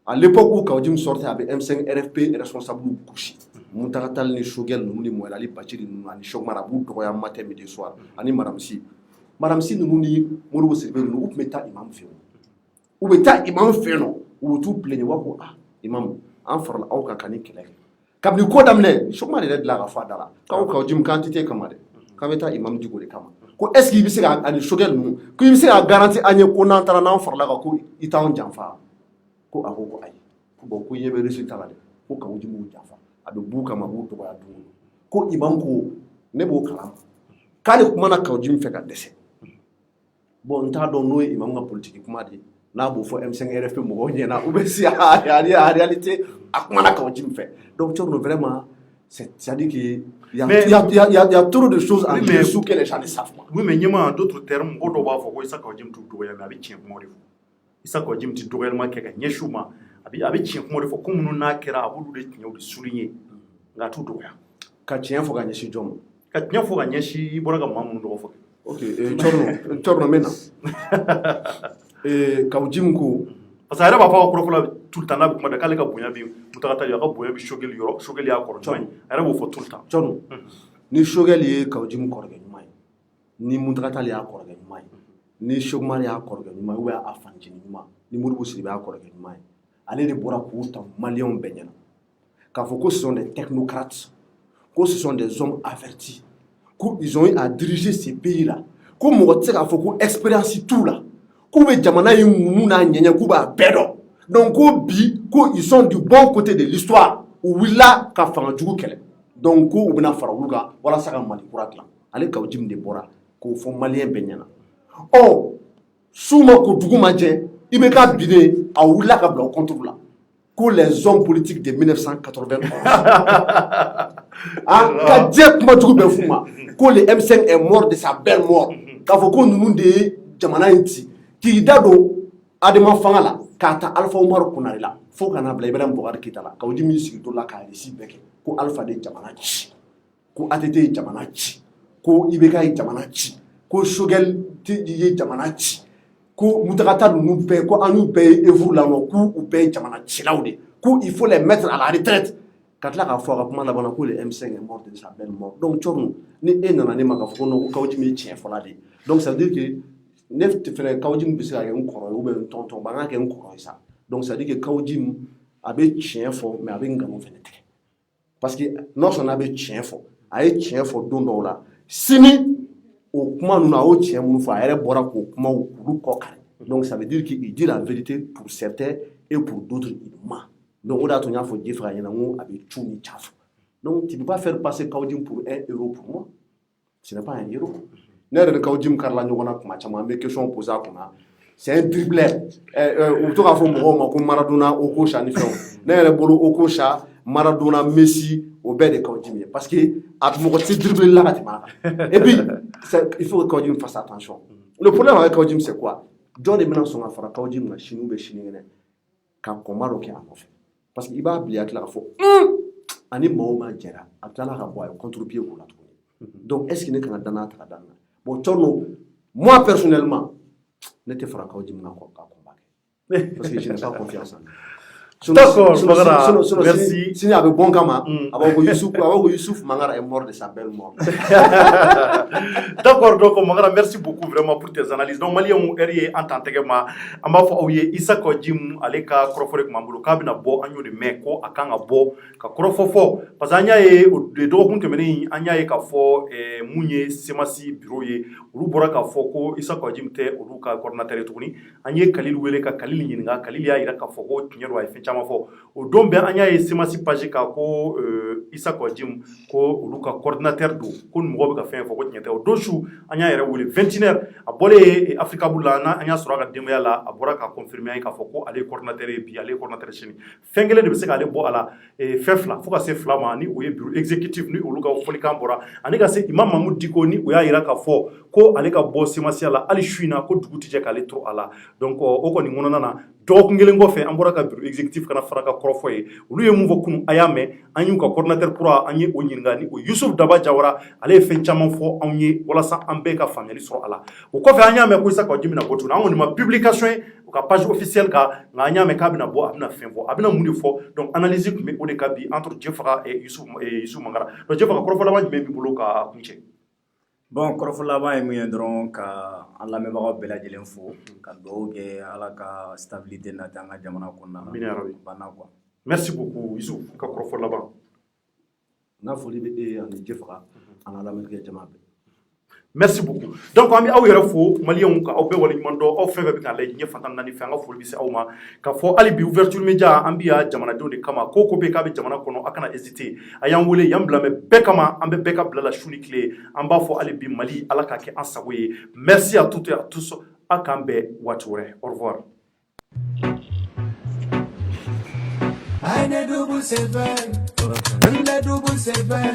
à l'époque où Kaoudim sortait avec M5 RFP responsable couché Moutakatal ni Shogel ni Moelali Bachiri ni Shog Marabout Doya matin midi soir ani Madame Si nous ni Moro Sirbe nous ou meta imam féno ou meta imam féno ou tout plein wako imam en forla au kakani kele kabni ko damne Shog Mara de la rafa dala Kaoudim quantité kamade kameta imam digo de kama ko est-ce qu'il bise ani Shogel nous ko bise a garantie anye ko nan tara nan forla ko itan janfa ko ako ay ko bon ko yebe résultat la de ko ka wuji mu jafa ado buka mabu to ba dum ko imam ko ne bo kalam kale kuma na ka wuji mi feka dese bon ta do no imam nga politique kuma de na bo fo M5 RFP mo go nyena ou be si a réalité akuma na ka wuji mi fe donc tu vois vraiment c'est-à-dire que il y a trop de choses en dessous que les gens ne savent pas. Oui mais nyema en d'autres termes ko do ba fo ko isa ka wuji mi to ya na bi chen mo de isa ko jim ti dogelma ke ga nyeshuma abi cin kuma da ko mun na kira abu da tinyo da surinye ga tu doya ka cin fo ga nyeshi jom ka cin fo ga nyeshi bora ga mamun do fo OK torno mena ka jim ko parce que ba fa ko fo tout le temps na kuma da kale ka bunya bi mutakata ya ka bunya bi shogel ya ko join ara bo fo tout le temps torno ni shogel ye ka jim ko ga nyumai ni mutakata ya ko ga nyumai ni shogmari ya ko ga nyumai wa afanji nyuma ni murbu siriba ya ko ga nyumai allez de bora kuta malion benyana quand faut que ce sont des technocrates que ce sont des hommes avertis qu'ils ont eu à diriger ces pays là comme mo tsaka faut que expérience tout là ku be jamana yimu na nyanya ku ba bedo donc ko bi ko ils sont du bon côté de l'histoire ou willa ka fanga jugu kele donc ko ubina farawuga wala saka mali kuratla ale ka jim de bora ko fo malien benyana oh suma ko duguma je ibe ka bine a wula ka bla contrôle là que les hommes politiques de 1991 ka je kuma jugu be fuma que le M5 est mort de sa belle mort ka fo ko nunu de jamana inti ki dado adema fangala ka ta Alpha Omar kunarila fo kana bla Ibrahim Boubacar Keïta la ka wudi mi sigi to la ka resi beke ko Alpha de jamana ci ko ATT jamana ci ko IBK jamana ci ko Shogel ti jamana ci ko mutakata nous paye ko anu paye et vous là ko paye jamana chilaude ko il faut les mettre à la retraite quand la ka fo kuma la bana ko le M5 est mort de sa belle mort donc chorno ni enana ni maka fo no ko kawji mi chien fo la de donc ça veut dire que nef te fere kawji mi bisa un koro ou ben tonton banga ke un koro ça donc ça veut dire que kawji abe chien fo mais abe ngamo fenete parce que non son abe chien fo aye chien fo don do la sini au kuma nous na o chien mun fo ayere bora ko kuma o kulu kokare donc ça veut dire qu'il dit la vérité pour certains et pour d'autres il ment donc on a ton faut dire frère yana ngo avec chouni chaf donc tu peux pas faire passer Kaoudim pour 1 euro pour moi ce n'est pas 1 euro ne de Kaoudim karla nyona kuma chama mais question posée kuna c'est un dribbleur ou to ka fo mo ma ko Maradona o ko sha ni fo ne le bolo o ko sha Maradona Messi au bed de Kaoudim parce que at mo ko ti dribbler là et puis il faut que Kaoudim fasse attention le problème avec Kaoudim c'est quoi John de maintenant son affaire Kaoudim na chinu be chiningene ka komaro ke amofe parce que il va oublier la fois ani mawma jera atala ka boy contre-pied ko la donc est-ce qu'il n'est qu'un dana ta dana bon tourno moi personnellement n'était fera Kaoudim na ko combattre parce que je n'ai pas confiance en lui. D'accord, merci. Si avec bon kama, avant Youssouf Mangara est mort de sa belle mort. D'accord, donc Mangara, merci beaucoup vraiment pour tes analyses. Donc Malien ou Erié en tant que ma, amba fo ouye Issa Kaoudim aleka krofore kumambulu kabina bo anyo de meko akanga bo ka krofofo parce anya e de do kun kemeni anya e ka fo munye semasi bureau ye ru bora ka fo ko Issa Kaoudim te ru ka coordinateur tukuni anye Khalil wele ka Khalil nyinga Khalil ya ira ka fo ko tinyero ay caman fɔ o don bɛɛ an y'a ye semasi page kan ko isa kɔjim ko olu ka coordinateur don ko ni mɔgɔ bɛ ka fɛn fɔ ko tiɲɛ tɛ o don su an y'a yɛrɛ wele 21h a bɔlen Africa Bull la an y'a sɔrɔ a ka denbaya la a bɔra ka confirmer an ye k'a fɔ ko ale ye coordinateur ye bi ale ye coordinateur sini fɛn kelen de bɛ se k'ale bɔ a la fɛn fila fo ka se fila ma ni o ye bureau exécutif ni olu ka fɔlikan bɔra ani ka se Imam Mamadou Diko ni o y'a yira k'a fɔ ko ale ka bɔ semasiya la hali su in na ko dugu tɛ jɛ k'ale to a la donc o kɔni kɔnɔna na dɔgɔkun kelen kɔfɛ an bɔra ka bureau exécutif kana fara ka kɔrɔfɔ ye olu ye mun fɔ kunun a y'a mɛn an y'u ka coordinateur kura an ye o ɲininka ni o Yusuf Daba Jawara ale ye fɛn caman fɔ anw ye walasa an bɛɛ ka faamuyali sɔrɔ a la o kɔfɛ an y'a mɛn ko Isa Kɔji bɛna bɔ tuguni an kɔni ma publication ye u ka page officielle kan nka an y'a mɛn k'a bɛna bɔ a bɛna fɛn fɔ a bɛna mun de fɔ donc analyse tun bɛ o de ka bi entre Jɛfaga Yusuf Mangara donc Jɛfaga kɔrɔfɔ laban jumɛn b'i bolo ka kuncɛ. Bon kɔrɔfɔ laban ye mun ye dɔrɔn ka an lamɛnbagaw bɛɛ lajɛlen fo ka dugawu kɛ ala ka stabilité nati an ka jamana kɔnɔna na banna quoi. Merci beaucoup Yusuf ka kɔrɔfɔ laban. N ka foli bɛ e ani Jɛfaga an ka lamɛnnikɛ jama bɛɛ. Merci beaucoup. Donc an bɛ aw yɛrɛ fo maliyɛnw ka aw bɛɛ waleɲuman dɔn aw fɛn fɛn bɛ k'a lajɛ diɲɛ fantan naani fɛ an ka foli bɛ se aw ma k'a fɔ hali bi ouverture média an bɛ yan jamanadenw de kama ko ko bɛ k'a bɛ jamana kɔnɔ a kana hésiter a y'an wele y'an bila mɛ bɛɛ kama an bɛ bɛɛ ka bila la su ni tile an b'a fɔ hali bi Mali ala k'a kɛ an sago ye merci à toutes et à tous a k'an bɛɛ waati wɛrɛ au revoir. Eine double seven, une double seven,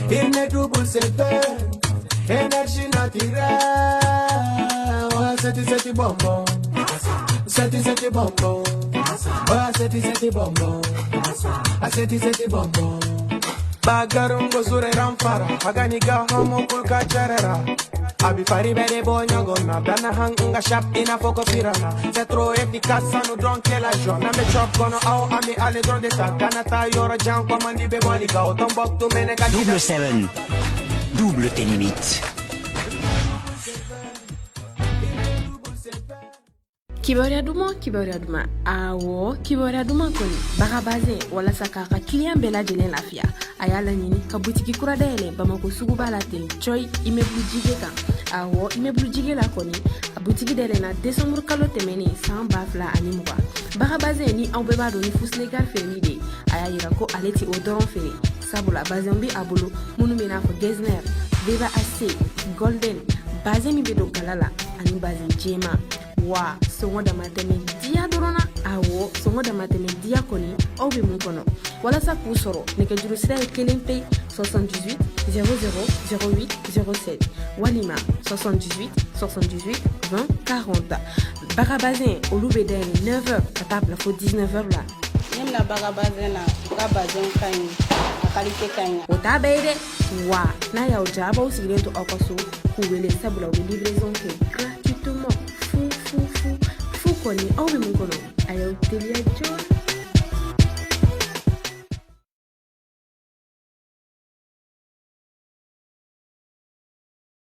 une double seven, énergie naturelle. Seti bonbon, seti bonbon, seti bonbon, seti bonbon. Bagarungo sure ramfara, aganiga homo kulka charera. Abi fari bede bonyogo na dana hanga shap ina foko firana. Setro efficace no drone kela jo. Na me chop kono au ami ale drone de ta kanata yora jam kwa mandi be mali ka otombok tu mene ka Double 7, double tes limites. Kibaruya duma awo kibaruya duma koni baga baze wala saka ka client bɛɛ lajɛlen lafiya a y'a laɲini ka butiki kura dayɛlɛ Bamako suguba la ten Choi immeuble jige kan awo immeuble jige la kɔni a butiki dayɛlɛna décembre kalo tɛmɛnen san 2020 baga baze ni aw bɛɛ b'a dɔn ni Fuslegal feereli de a y'a yira ko ale ti o dɔrɔn feere sabula bazen bi a bolo minnu bɛ n'a fɔ Getzner, Viva AC, Golden bazen min bɛ don gala la ani bazen jɛma wa songo dama tɛmɛ diya dɔrɔn awo songo dama tɛmɛ diya kɔni aw bɛ mun kɔnɔ walasa k'u sɔrɔ nɛgɛjuru sira ye 1 pe 78 00 08 07 walima 78 78 20 40 baga bazin olu bɛ dayɛlɛ 9h ka taa bila fo 19h la. Ne bɛna baga bazin na u ka bazin ka ɲi a qualité ka ɲi. O t'a bɛɛ ye dɛ wa n'a y'aw diya a b'aw sigilen to aw ka so k'u wele sabula u bɛ livraison kɛ gratuitement fu kɔni aw bɛ mun kɔnɔ a y'aw teliya jɔn.